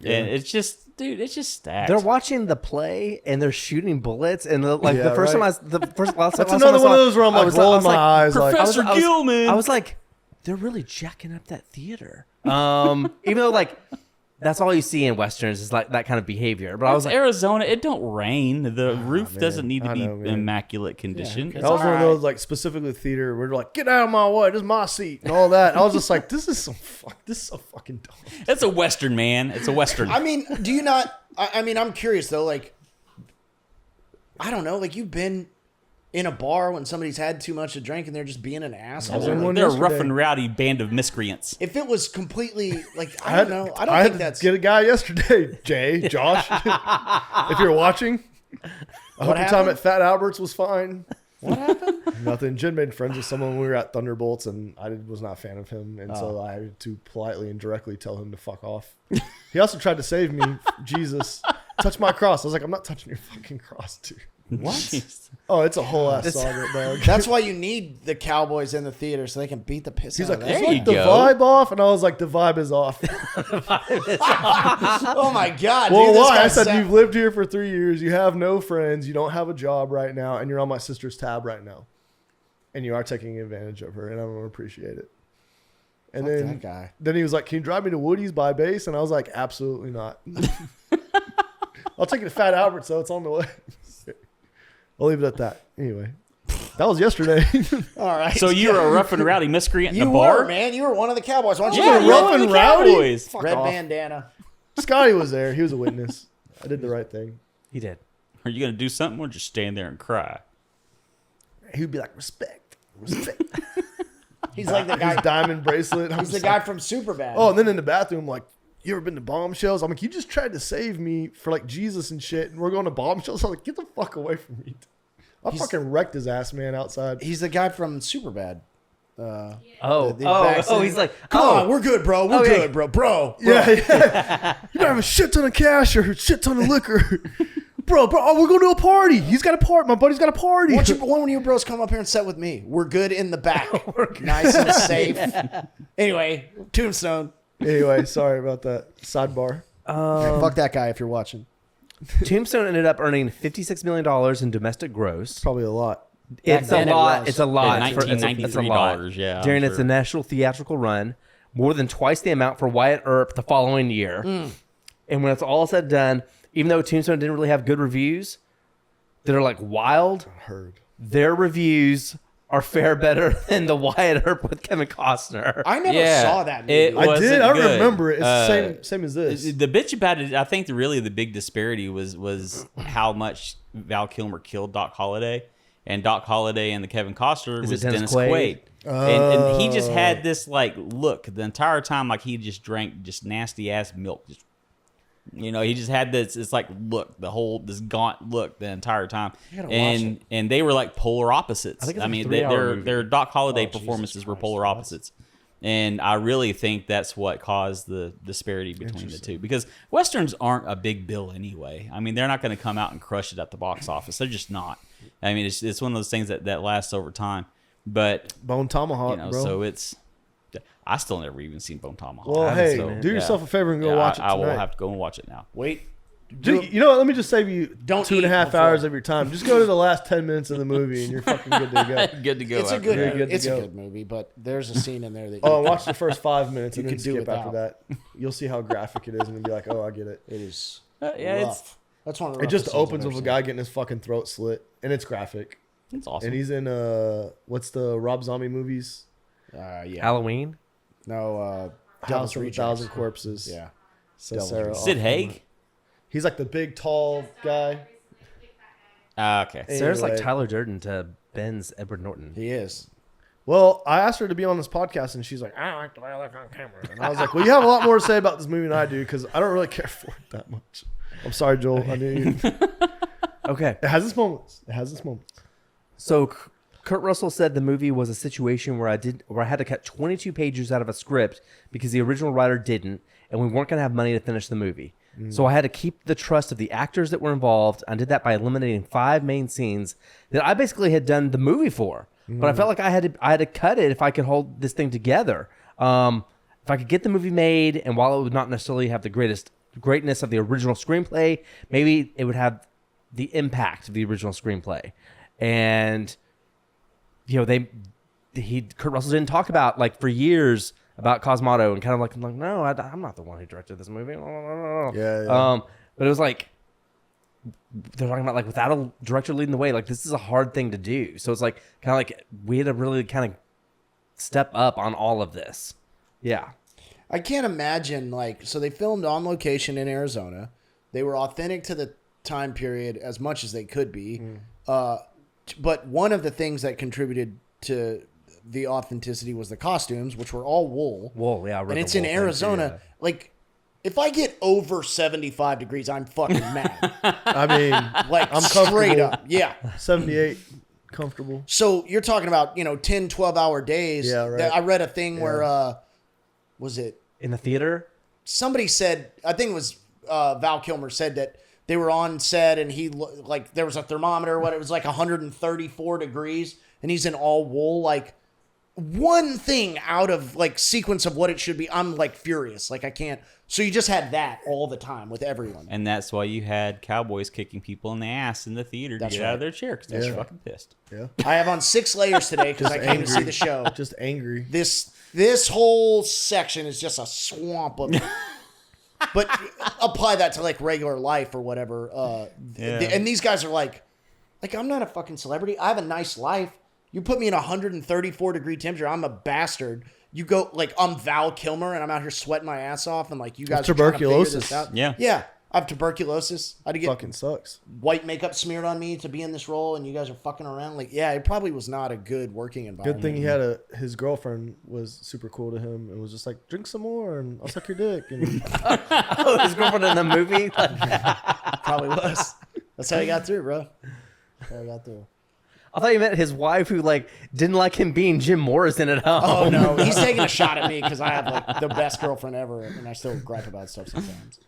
and it's just, dude, it's just stacked. They're watching the play and they're shooting bullets and the Yeah, first right. time last That's time another I one saw of it, those where I'm I like was rolling my like, eyes. Like, Professor Gilman. I was like, they're really jacking up that theater. Even though like that's all you see in westerns is like that kind of behavior. But I was It's like, Arizona. It don't rain. The roof man. doesn't need to I be know, man. immaculate condition. okay. that was one of alright. those like specifically theater where they're like, get out of my way, this is my seat and all that. I was just like, this is so fucking dumb. It's a western, man. It's a western. I mean, do you not? I mean, I'm curious though. Like, I don't know. Like, you've been in a bar when somebody's had too much to drink and they're just being an asshole. was in Like, one They're a yesterday. rough and rowdy band of miscreants. if it was completely like, I don't know. I don't had think to that's. get a guy yesterday, Josh. If you're watching, I hope your time happened? at Fat Albert's was fine. What happened? Nothing. Jen made friends with someone when we were at Thunderbolts, and I was not a fan of him, and so I had to politely and directly tell him to fuck off. He also tried to save me. Jesus, touch my cross. I was like, I'm not touching your fucking cross, dude. What? Jeez. Oh, it's a whole ass saga, dog. That's why you need the Cowboys in the theater so they can beat the piss He's out like, of is that. There like you the go. vibe off? And I was like, the vibe is off. Oh my god! Well, dude, this why? guy I said, sound- you've lived here for 3 years, you have no friends, you don't have a job right now, and you're on my sister's tab right now. And you are taking advantage of her, and I don't appreciate it. And Fuck then, that guy. then he was like, can you drive me to Woody's by base? And I was like, absolutely not. I'll take you to Fat Albert's, though. It's on the way. I'll leave it at that. Anyway. That was yesterday. All right. So you were a rough and rowdy miscreant in you the bar? were, man. You were one of the Cowboys. Why don't you Yeah, get you a were and the rowdy? Cowboys. Fuck red off. bandana? Scotty was there. He was a witness. I did the right thing. He did. Are you going to do something or just stand there and cry? He would be like, respect. He's like the His guy. diamond bracelet. I'm He's the just guy like- from Superbad. Oh, and then in the bathroom, like, you ever been to Bombshells? I'm like, you just tried to save me for like Jesus and shit, and we're going to Bombshells. I'm like, get the fuck away from me. I fucking wrecked his ass, man, outside. He's the guy from Superbad. He's like, Come on, we're good, bro. We're good, bro. Bro. Yeah. You better have a shit ton of cash or a shit ton of liquor. Bro, oh, we're going to a party. He's got a party. My buddy's got a party. Why don't you, one of you bros come up here and sit with me? We're good in the back. Nice and safe. Anyway, Tombstone. Anyway, sorry about that. Sidebar. Fuck that guy if you're watching. Tombstone ended up earning $56 million in domestic gross. Probably a lot. It's a then it lot. was. It's a lot. Yeah, It's a lot. $1993, yeah, During I'm its sure. initial theatrical run, more than twice the amount for Wyatt Earp the following year. And when it's all said and done, even though Tombstone didn't really have good reviews that are like wild, their reviews are fare better than the Wyatt Earp with Kevin Costner. I never Yeah, saw that movie. it I wasn't did. I good. remember it. It's the same as this. The bitch about it, I think really the big disparity was how much Val Kilmer killed Doc Holliday. And Doc Holliday and the Kevin Costner Is it was Dennis Dennis Quaid? Quaid. And he just had this like look the entire time, like he just drank just nasty ass milk. Just, you know, he just had this. It's like look, this gaunt look the entire time. And they were like polar opposites. I think it's I like a mean, 3-hour movie. their Doc Holliday performances were polar opposites. And I really think that's what caused the disparity between the two. Because Westerns aren't a big bill anyway. I mean, they're not going to come out and crush it at the box office. They're just not. I mean, it's one of those things that lasts over time. But, Bone Tomahawk, you know, bro. so it's... I still never even seen Bone Tomahawk. Well, hey, So, do yourself a favor and go Yeah, watch it I will tonight. have to go and watch it now. Wait. Dude, you know what? Let me just save you Don't 2.5 eat hours before. of your time. Just go to the last 10 minutes of the movie and you're fucking good to go. Good to go. It's a after good. that. good to It's go. a good movie, but there's a scene in there that Oh, watch the first 5 minutes and You then could do skip after without. that. You'll see how graphic it is and you'll be like, oh, I get it. it is. Yeah, rough. That's one of the It just roughest scenes opens I've with a ever guy getting his fucking throat slit and it's graphic. it's awesome. And he's in, what's the Rob Zombie movies? seen. Yeah. Halloween? No. House Devil's of a Rejects. Thousand Corpses. Yeah. So Devil's Sarah. Rejects. Sid Haig? He's like the big, tall guy. Okay. Sarah's like Anyway. Tyler Durden to Ben's Edward Norton. He is. Well, I asked her to be on this podcast, and she's like, I don't like the way I look on camera. And I was like, well, you have a lot more to say about this movie than I do, because I don't really care for it that much. I'm sorry, Joel. I knew you. Okay. It has its moments. So Kurt Russell said the movie was a situation where I had to cut 22 pages out of a script because the original writer didn't, and we weren't going to have money to finish the movie. So I had to keep the trust of the actors that were involved. I did that by eliminating 5 main scenes that I basically had done the movie for. But I felt like I had to cut it if I could hold this thing together. If I could get the movie made, and while it would not necessarily have the greatness of the original screenplay, maybe it would have the impact of the original screenplay. And you know, Kurt Russell didn't talk about like for years about Cosmato and kind of like no, I'm not the one who directed this movie. Yeah. But it was like they're talking about like without a director leading the way, like this is a hard thing to do. So it's like kind of like we had to really kind of step up on all of this. Yeah. I can't imagine so they filmed on location in Arizona. They were authentic to the time period as much as they could be. But one of the things that contributed to the authenticity was the costumes, which were all wool. Wool, yeah. I read And the it's in wool thing, Arizona. too, Like, if I get over 75 degrees, I'm fucking mad. I mean, Like, I'm straight comfortable. up. Yeah. 78, comfortable. So you're talking about, 10, 12-hour days. Yeah, right. I read a thing where, was it? In the theater? Somebody said, I think it was Val Kilmer said that they were on set and there was a thermometer, it was like 134 degrees and he's in all wool. Like one thing out of sequence of what it should be, I'm furious. I can't. So you just had that all the time with everyone. And that's why you had cowboys kicking people in the ass in the theater to That's get right. out of their chair because they're fucking pissed. Yeah. I have on 6 layers today because I came to see the show. Just angry. This whole section is just a swamp of. But apply that to regular life or whatever. And these guys are like, I'm not a fucking celebrity. I have a nice life. You put me in 134-degree temperature. I'm a bastard. You go like I'm Val Kilmer and I'm out here sweating my ass off and like you guys are trying to figure this out. Yeah. I have tuberculosis. I had to get fucking sucks. White makeup smeared on me to be in this role, and you guys are fucking around. Like, yeah, it probably was not a good working environment. Good thing he had his girlfriend was super cool to him and was just like, drink some more and I'll suck your dick. And his girlfriend in the movie. Probably was. That's how he got through, bro. That's how he got through. I thought you meant his wife who like didn't like him being Jim Morrison at home. Oh no, he's taking a shot at me because I have like the best girlfriend ever, and I still gripe about stuff sometimes.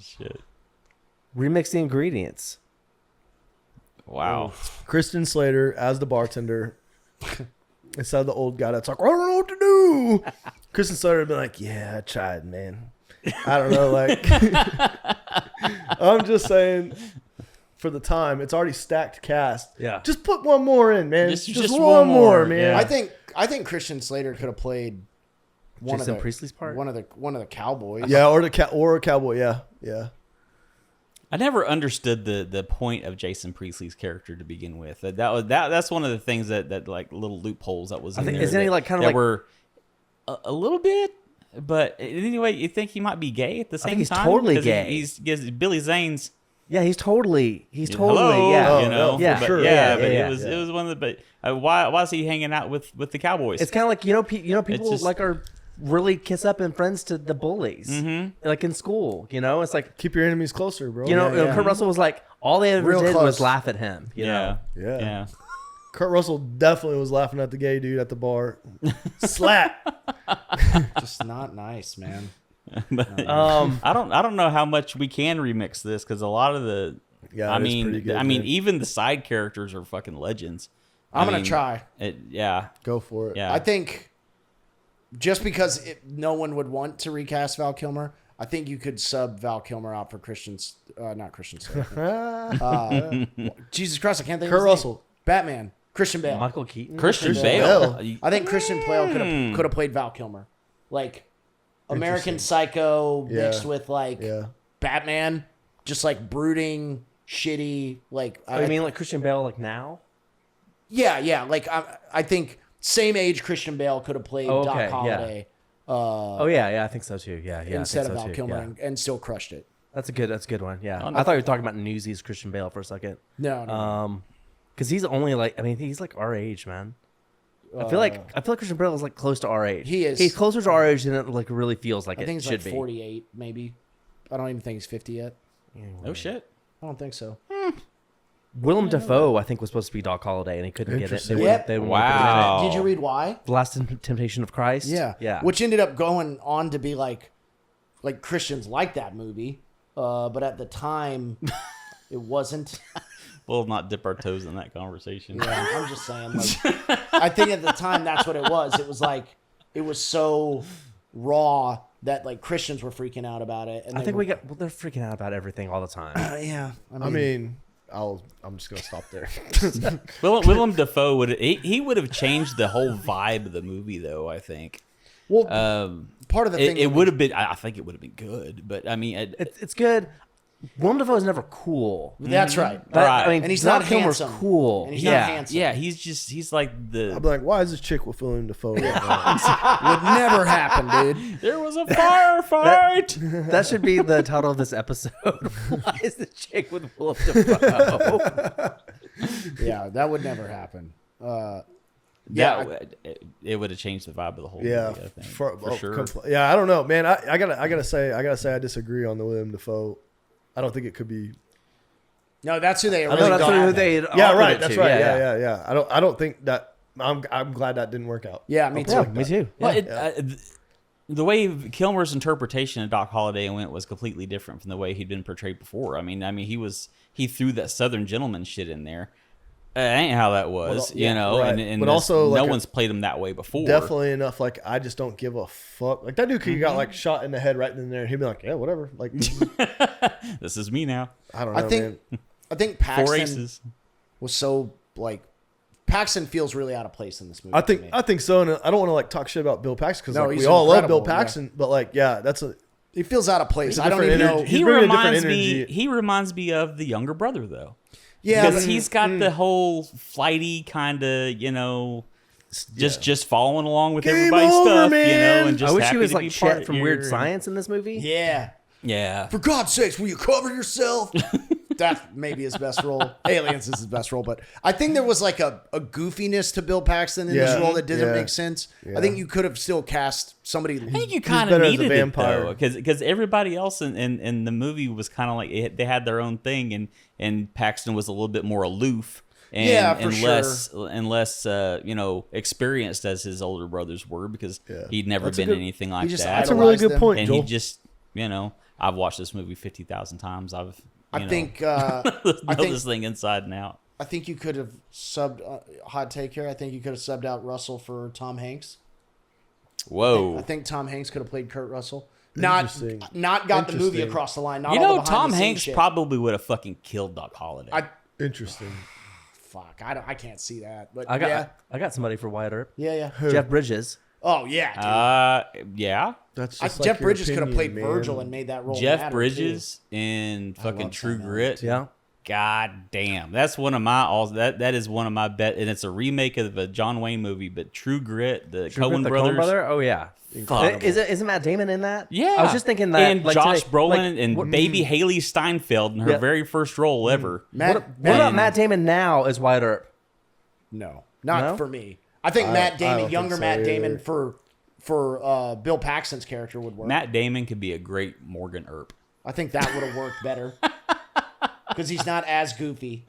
Shit. Remix the ingredients. Wow. Kristen Slater as the bartender instead of the old guy that's like, I don't know what to do. Kristen Slater would be like, yeah, I tried, man. I don't know, like I'm just saying for the time, it's already stacked cast. Yeah. Just put one more in, man. Just one more, man. Yeah. I think Christian Slater could have played Jason Priestley's part? One of the cowboys. Yeah, or a cowboy, yeah. I never understood the point of Jason Priestley's character to begin with. That's one of the things that like little loopholes that was in there. Isn't he like kind of like were a little bit, but anyway, you think he might be gay at the same time? He's totally gay. He's Billy Zane's. Yeah, he's totally Hello, yeah. you know, yeah, but, sure. yeah, Yeah, but yeah, it was one of the. But why is he hanging out with the Cowboys? It's kind of like people just- like are really kiss up and friends to the bullies, like in school. You know, it's like Keep your enemies closer, bro. Kurt Russell was like all they ever Real did close. was laugh at him. You know? Yeah. Kurt Russell definitely was laughing at the gay dude at the bar. Slap. Just not nice, man. I don't know how much we can remix this because a lot of the. Yeah, I it is mean, pretty good, I mean, man. even the side characters are fucking legends. I'm gonna try. Yeah. Go for it. Yeah. I think just because no one would want to recast Val Kilmer, I think you could sub Val Kilmer out for not Christian Slater. Jesus Christ, I can't think of Kurt his Russell. name. Batman. Christian Bale. Michael Keaton, Christian Bale. Bale. I think Christian Bale could have played Val Kilmer. Like American Psycho mixed with like Batman, just like brooding, shitty. Like I mean, like Christian Bale, like now. Yeah. Like I think same age Christian Bale could have played Doc Holliday. I think so too. Yeah, Instead I think of so Val too. Kilmer Yeah. and still crushed it. That's a good one. Yeah, I thought you were talking about Newsies Christian Bale for a second. No. Because he's only like, I mean, he's like our age, man. I feel like Christian Bale is like close to our age. He is. He's closer to our age than it like really feels like I think it he's should like be. 48, maybe. I don't even think he's 50 yet. Oh shit. I don't think so. Willem Dafoe, I think, was supposed to be Doc Holliday, and he couldn't get it. Interesting. They wouldn't put him in Wow. Did you read why? it. The Last Temptation of Christ. Yeah. Which ended up going on to be like Christians like that movie, but at the time, it wasn't. We'll not dip our toes in that conversation. Yeah, I'm just saying. Like, I think at the time that's what it was. It was like it was so raw that like Christians were freaking out about it. And I think they're freaking out about everything all the time. Yeah, I mean, I'm just gonna stop there. Willem Dafoe he would have changed the whole vibe of the movie, though. I think. Well, part of the thing it would have been. I think it would have been good, but I mean, It's good. Willem Dafoe is never cool. That's right. But, Right. I mean, And he's Val not Kilmer's handsome. cool. And he's yeah. not handsome. yeah, he's like the. I'll be like, why is this chick with Willem Dafoe? Would never happen, dude. There was a firefight. That should be the title of this episode. Why is the chick with Willem Dafoe? Yeah, that would never happen. It would have changed the vibe of the whole Yeah, movie. I think for sure. Yeah, I don't know, man. I gotta say I disagree on the Willem Dafoe. I don't think it could be. No, that's who they No, originally that's got. who they had Yeah, offered right. it That's to. right. Yeah. I don't think that. I'm glad that didn't work out. Yeah, me too. Yeah, me too. Well, Yeah. the way Kilmer's interpretation of Doc Holliday went was completely different from the way he'd been portrayed before. I mean, he threw that Southern gentleman shit in there. That ain't how that was, Well, yeah, you know. right. And But also, no like, one's played him that way before. Definitely enough. Like, I just don't give a fuck. Like, that dude could have got like shot in the head right in there, and he'd be like, yeah, whatever. Like, This is me now. I don't know, man. I think 4 Paxton aces. was so like Paxton feels really out of place in this movie. I to think me. I think so, and I don't want to like talk shit about Bill Paxton because No, like, he's we all love Bill incredible, yeah. Paxton, but like, yeah, that's a he feels out of place. He's a I don't different even know. energy. He's bringing a different energy. He reminds me of the younger brother, though. Yeah, because he's got the whole flighty kind of, just following along with Game everybody's over, stuff, man. and just I wish he happy was to like be Chet part from here. Weird Science in this movie. Yeah. Yeah. For God's sakes, will you cover yourself? That may be his best role. Aliens is his best role, but I think there was like a goofiness to Bill Paxton in this role that didn't make sense. Yeah. I think you could have still cast somebody. I think you kind of better as a needed it vampire. though, because everybody else in the movie was kind of like they had their own thing, and Paxton was a little bit more aloof. And less experienced as his older brothers were, because he'd never been anything like that. That's a really good point, And Joel. he just, I've watched this movie 50,000 times. I think this thing inside and out. I think you could have subbed. Hot take here. I think you could have subbed out Russell for Tom Hanks. Whoa! I think Tom Hanks could have played Kurt Russell. Not got the movie across the line. Not Tom Hanks probably would have fucking killed Doc Holliday. Interesting. Fuck, I can't see that. But I got somebody for Wyatt Earp. Yeah. Jeff Bridges. Oh yeah. Yeah. That's just Jeff Bridges could have played Virgil and made that role. Jeff Bridges in fucking True Grit. Yeah. God damn, that's one of my that is one of my bet, and it's a remake of a John Wayne movie, but True Grit, the Coen brothers. Brother? Oh yeah. Isn't Matt Damon in that? Yeah, I was just thinking that. And like, Josh today, Brolin and baby Haley Steinfeld in her very first role ever. What about Matt Damon now as Wyatt Earp? No, not for me. I think Matt Damon, younger Matt Damon for Bill Paxton's character would work. Matt Damon could be a great Morgan Earp. I think that would have worked better because he's not as goofy.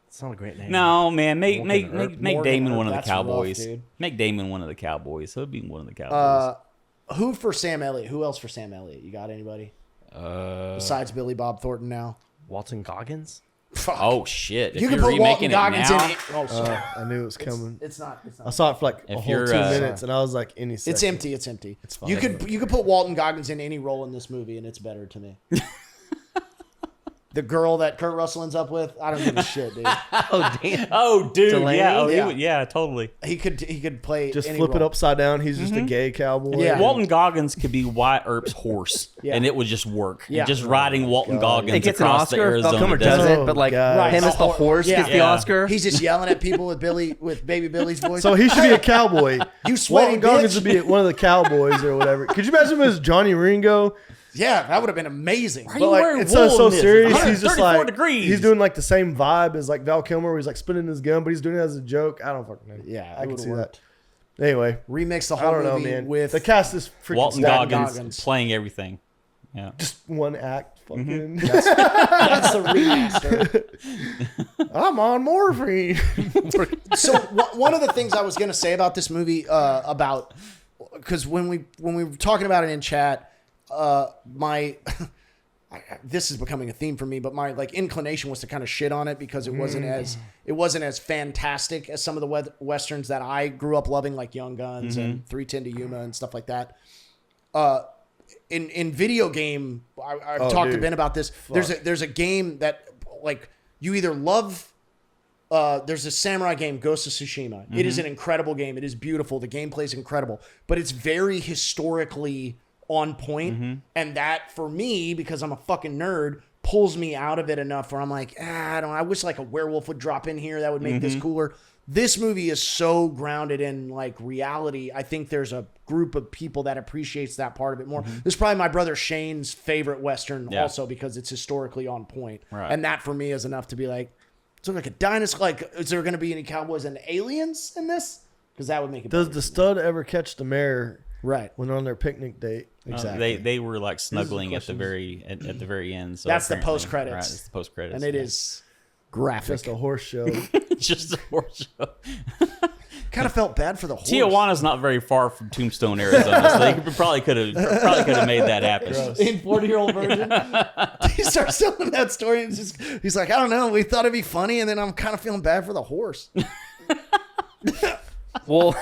It's not a great name. No, man, make Damon one of the That's Cowboys. rough, dude. Make Damon one of the Cowboys. He'll be one of the Cowboys. Who for Sam Elliott? Who else for Sam Elliott? You got anybody? Besides Billy Bob Thornton now. Walton Goggins. Fuck. Oh shit! If You can you're put Walton remaking Goggins it now, in it. Oh, sorry. I knew it was coming. It's not. I saw it for like a If whole you're, 2 minutes, and I was like, any second. It's empty. It's empty. It's fine. You could put Walton Goggins in any role in this movie, and it's better to me. The girl that Kurt Russell ends up with, I don't give a shit, dude. Oh damn. Oh, dude, Delaney? yeah, totally. He could play Just any flip it role. upside down. He's just a gay cowboy. Yeah. Walton Goggins could be Wyatt Earp's horse, Yeah. and it would just work. Yeah. Just riding Walton Goggins It gets an across the Oscar. Arizona Val Kilmer desert. does it, but like God. him as the horse Yeah. gets the Yeah. Oscar. He's just yelling at people with Baby Billy's voice. So he should be a cowboy. You sweaty Walton Goggins bitch. would be one of the cowboys or whatever. Could you imagine him as Johnny Ringo? Yeah, that would have been amazing. Right. But You like wearing it's wool so in this. serious. It's He's just 134 like degrees. he's doing like the same vibe as like Val Kilmer, where he's like spinning his gun, but he's doing it as a joke. I don't fucking know. Yeah, I it can would've see worked. that. Anyway, Remix the I whole don't know, movie man. with The cast is freaking Walton stacked. Goggins playing everything. Yeah. Just one act. Fucking. that's the remaster. I'm on morphine. So one of the things I was going to say about this movie, about because when we were talking about it in chat, this is becoming a theme for me, but my like inclination was to kind of shit on it because it wasn't as fantastic as some of the westerns that I grew up loving, like Young Guns and 310 to Yuma and stuff like that. In video game, I've talked to Ben about this. There's a game that like you either love. There's a samurai game, Ghost of Tsushima. It is an incredible game. It is beautiful. The gameplay is incredible, but it's very historically on point. And that for me, because I'm a fucking nerd, pulls me out of it enough where I'm like, I wish like a werewolf would drop in here. That would make this cooler. This movie is so grounded in like reality. I think there's a group of people that appreciates that part of it more. This is probably my brother Shane's favorite Western also because it's historically on point. Right. And that for me is enough to be like, is there like a dinosaur? Like, is there going to be any cowboys and aliens in this? Because that would make it Does better. the stud ever catch the mare Right. when on their picnic date? Exactly. They were like snuggling at the very end. So That's the apparently- post-credits. Right, it's the post credits, And it is graphic. Just a horse show. just a horse show. Kind of felt bad for the horse. Tijuana's not very far from Tombstone, Arizona, so they probably could have made that happen. In 40-year-old version. He starts telling that story. And he's like, I don't know. We thought it'd be funny, and then I'm kind of feeling bad for the horse. Well,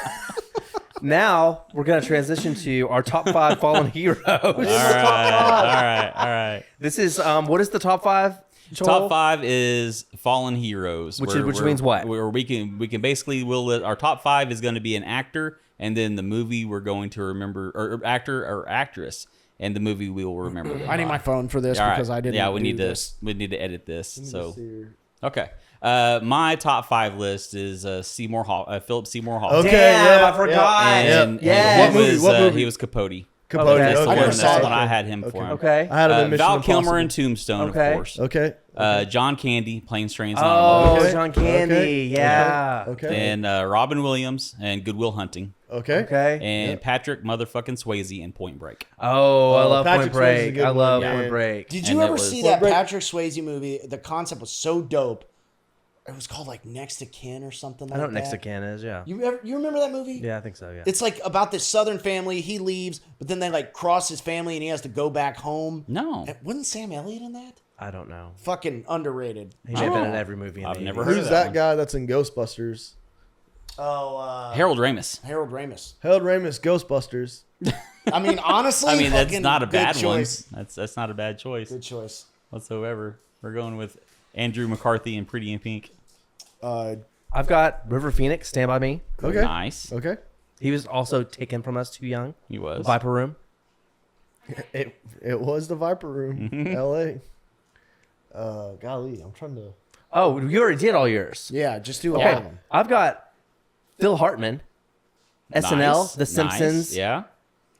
now we're gonna transition to our top 5 fallen heroes. All right. This is what is the top 5? Joel? Top 5 is fallen heroes, Which means what? Where we can basically our top 5 is going to be an actor, and then the movie we're going to remember, or actor or actress, and the movie we will remember. I need my phone for this All right. because I didn't. Yeah, we need this. to edit this. So Okay. My top 5 list is Philip Seymour Hoffman. Okay, Damn, yeah, I forgot. And Yeah. What movie? he was Capote. Capote. Okay. That's the Okay. one. That's the one Okay. I had him for. Okay. I had him in Mission Val Impossible. Kilmer in Tombstone, Okay. of course. Okay. John Candy, Planes, Trains, and Oh, Automobiles. Okay. John Candy. Okay. Yeah. Okay. And Robin Williams and Good Will Hunting. Okay. Okay. And Patrick motherfucking Swayze in Point Break. Oh, I love Patrick Point Swayze's a Break. good I love one, Point man. Break. Did And you that ever was- see that Break- Patrick Swayze movie? The concept was so dope. It was called like Next to Kin or something like I know that. what Next to Kin is. Yeah. You remember that movie? Yeah, I think so. Yeah. It's like about this Southern family. He leaves, but then they like cross his family and he has to go back home. No. Wasn't Sam Elliott in that? I don't know. Fucking underrated. He may have been in every movie. In I've the never 80s. heard of Who's that that one. guy that's in Ghostbusters? Oh, Harold Ramis. Harold Ramis. Harold Ramis, Ghostbusters. I mean, honestly, I mean, that's fucking not a good bad one. choice. That's not a bad choice Good choice. whatsoever. We're going with Andrew McCarthy and Pretty in Pink. I've got River Phoenix, Stand By Me. Okay. Nice. Okay. He was also taken from us too young. He was. Viper Room. It was the Viper Room, L.A. Golly, I'm trying to. Oh, you already did all yours. Yeah, just do all Okay. of them. I've got Phil Hartman, SNL, Nice. The Simpsons. Nice. Yeah.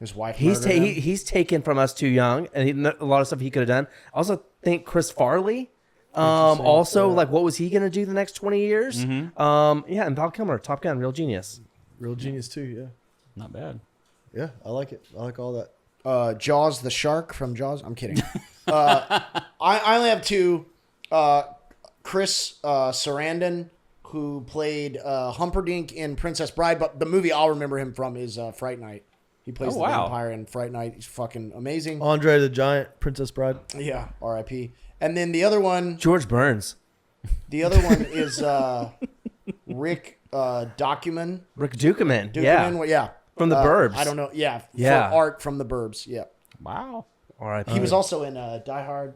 His wife. He's murdered him. he's taken from us too young, and a lot of stuff he could have done. I also think Chris Farley. Also, like, what was he gonna do the next 20 years? Yeah, and Val Kilmer, Top Gun, real genius. Real genius too. Yeah. Not bad. Yeah, I like it. I like all that. Jaws the shark from Jaws. I'm kidding. I only have 2. Chris Sarandon, who played Humperdinck in Princess Bride, but the movie I'll remember him from is Fright Night. He plays Oh, the wow. vampire in Fright Night. He's fucking amazing. Andre the Giant, Princess Bride. Yeah, R.I.P. And then the other one George Burns, is Rick Document. Rick Dukeman. Yeah, Yeah. From The Burbs. I don't know. Yeah. Yeah. For Art from The Burbs. Yeah. Wow. R.I.P. He was also in Die Hard.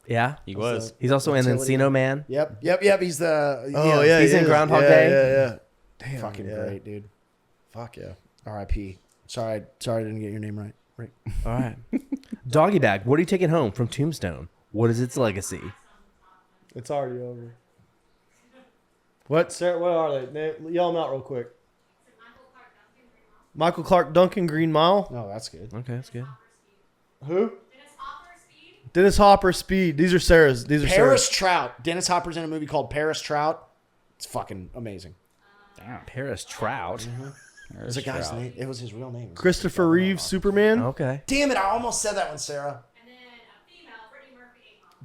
Yeah, He was. he's also in Utility. Encino Man. Yep. He's the. Oh yeah, He's he in is. Groundhog Yeah, Day. Yeah. Damn. Fucking yeah. great, dude. Fuck yeah. R.I.P. Sorry, I didn't get your name right. Rick. All right. Doggy Bag. What are you taking home from Tombstone? What is its legacy? It's already over. What, Sarah? What are they? Yell them out real quick. Michael Clark Duncan, Green Mile. No, that's good. Okay, that's good. Who? Dennis Hopper, Speed. These are Sarah's. These are Paris Sarah's. Trout. Dennis Hopper's in a movie called Paris Trout. It's fucking amazing. Paris Trout. It's a guy's name. It was his real name. Christopher Reeve, Superman. Okay. Damn it! I almost said that one, Sarah. And then a female,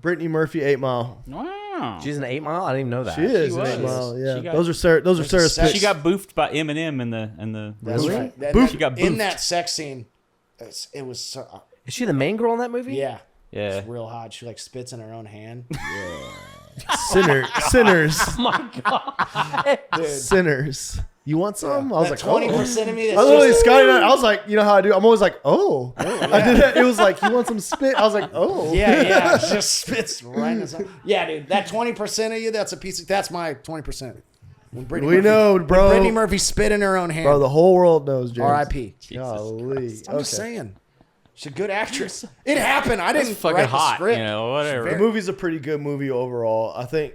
Brittany Murphy, 8 Mile. Wow. She's an 8 Mile. I didn't even know that. She is She an 8 was. Mile. Yeah, She got- those are Sarah. Those are Sarah's sex- picks. She got boofed by Eminem in the That's Really? right. That, Boof. She got in boofed. that sex scene. It was so, Is she the main girl in that movie? yeah. Yeah. It's real hot. She like spits in her own hand. Sinners. My God. Dude, Sinners. You want some? I was that like, 20% of me. I That's literally, just, Scotty, I was like, you know how I do? I'm always like, oh. I did that. It was like, you want some spit? I was like, oh. yeah, it just spits right in his. Yeah, dude, that 20% of you. That's a piece. That's my 20%. When Brittany We know, bro. When Brittany Murphy spit in her own hand. Bro, the whole world knows, James. R.I.P. Golly. I'm just saying. She's a good actress. It happened. I That's didn't fucking write hot. the script. You know, whatever. The movie's a pretty good movie overall. I think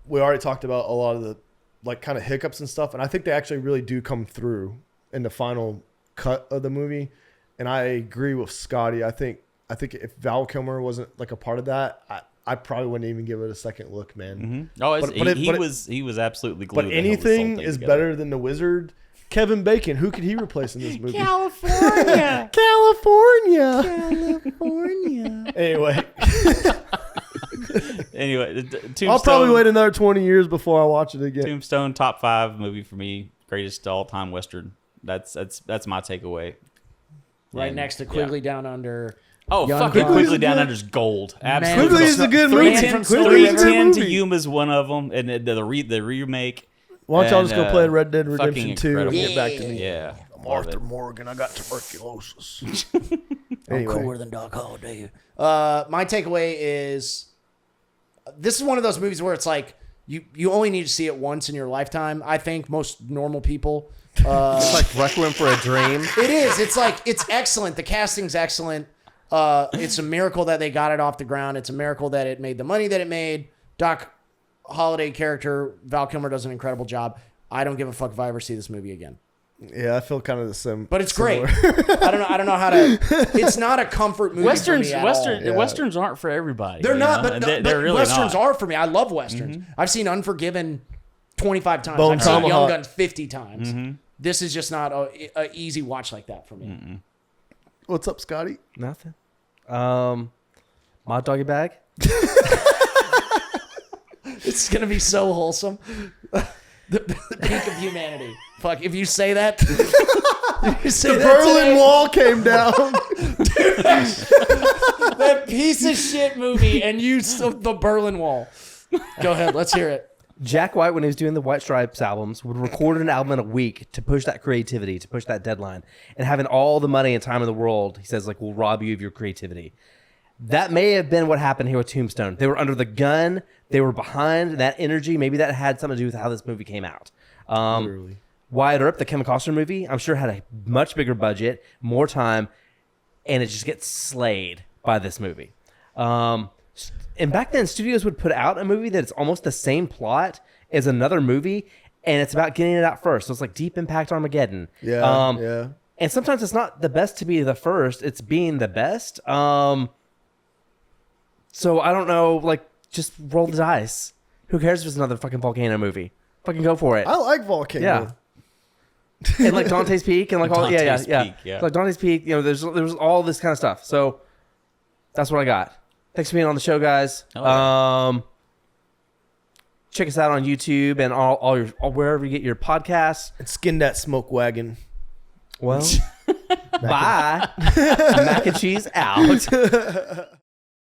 we already talked about a lot of the like kind of hiccups and stuff, and I think they actually really do come through in the final cut of the movie. And I agree with Scotty. I think if Val Kilmer wasn't like a part of that, I probably wouldn't even give it a second look, man. Oh, it's, But he was absolutely glued. But They held this whole anything thing is together. better than the Wizard. Kevin Bacon, who could he replace in this movie? California. California. Anyway, Anyway, Tombstone. I'll probably wait another 20 years before I watch it again. Tombstone, top 5 movie for me, greatest all time Western. That's my takeaway. Right And, next to yeah. Quigley Down Under. Oh, Young fucking Guns. Quigley Down Under's gold. Absolutely. Quigley is a good Three movie. Men from Quigley is a good 310 to movie. Yuma's one of them, and the remake. Why don't y'all And, just go play Red Dead fucking Redemption 2 and incredible. get back to me? Yeah, love it. Morgan, I got tuberculosis. I'm Anyway. cooler than Doc Holliday. My takeaway is this is one of those movies where it's like you only need to see it once in your lifetime. I think most normal people. It's like Requiem for a Dream. It is. It's like it's excellent. The casting's excellent. It's a miracle that they got it off the ground. It's a miracle that it made the money that it made. Doc holiday character. Val Kilmer does an incredible job. I don't give a fuck if I ever see this movie again. Yeah, I feel kind of the same. But it's great. I don't know how to. It's not a comfort movie. Westerns aren't for everybody. They're not, know? but, they're really westerns not. are for me. I love westerns. I've seen Unforgiven 25 times. Bone I've seen Young Tomahawk. Guns 50 times. This is just not a easy watch like that for me. What's up, Scotty? Nothing. My doggy bag. It's gonna be so wholesome. The peak of humanity. Fuck, if you say that. The Berlin Wall came down. That piece of shit movie, and the Berlin Wall. Go ahead, let's hear it. Jack White, when he was doing the White Stripes albums, would record an album in a week to push that creativity, to push that deadline. And having all the money and time in the world, he says, like, will rob you of your creativity. That may have been what happened here with Tombstone. They were under the gun. They were behind that energy. Maybe that had something to do with how this movie came out. Wyatt Earp, the Kevin Costner movie, I'm sure had a much bigger budget, more time, and it just gets slayed by this movie. And back then, studios would put out a movie that's almost the same plot as another movie, and it's about getting it out first. So it's like Deep Impact Armageddon. Yeah. And sometimes it's not the best to be the first; it's being the best. So I don't know, like, just roll the dice. Who cares if it's another fucking volcano movie? Fucking go for it. I like Volcano. Yeah. And like Dante's Peak and like all Dante's yeah. Peak, yeah. Like Dante's Peak, you know, there's all this kind of stuff. So that's what I got. Thanks for being on the show, guys. Check us out on YouTube and all wherever you get your podcasts. And skin that smoke wagon. Well, bye. Mac and cheese out.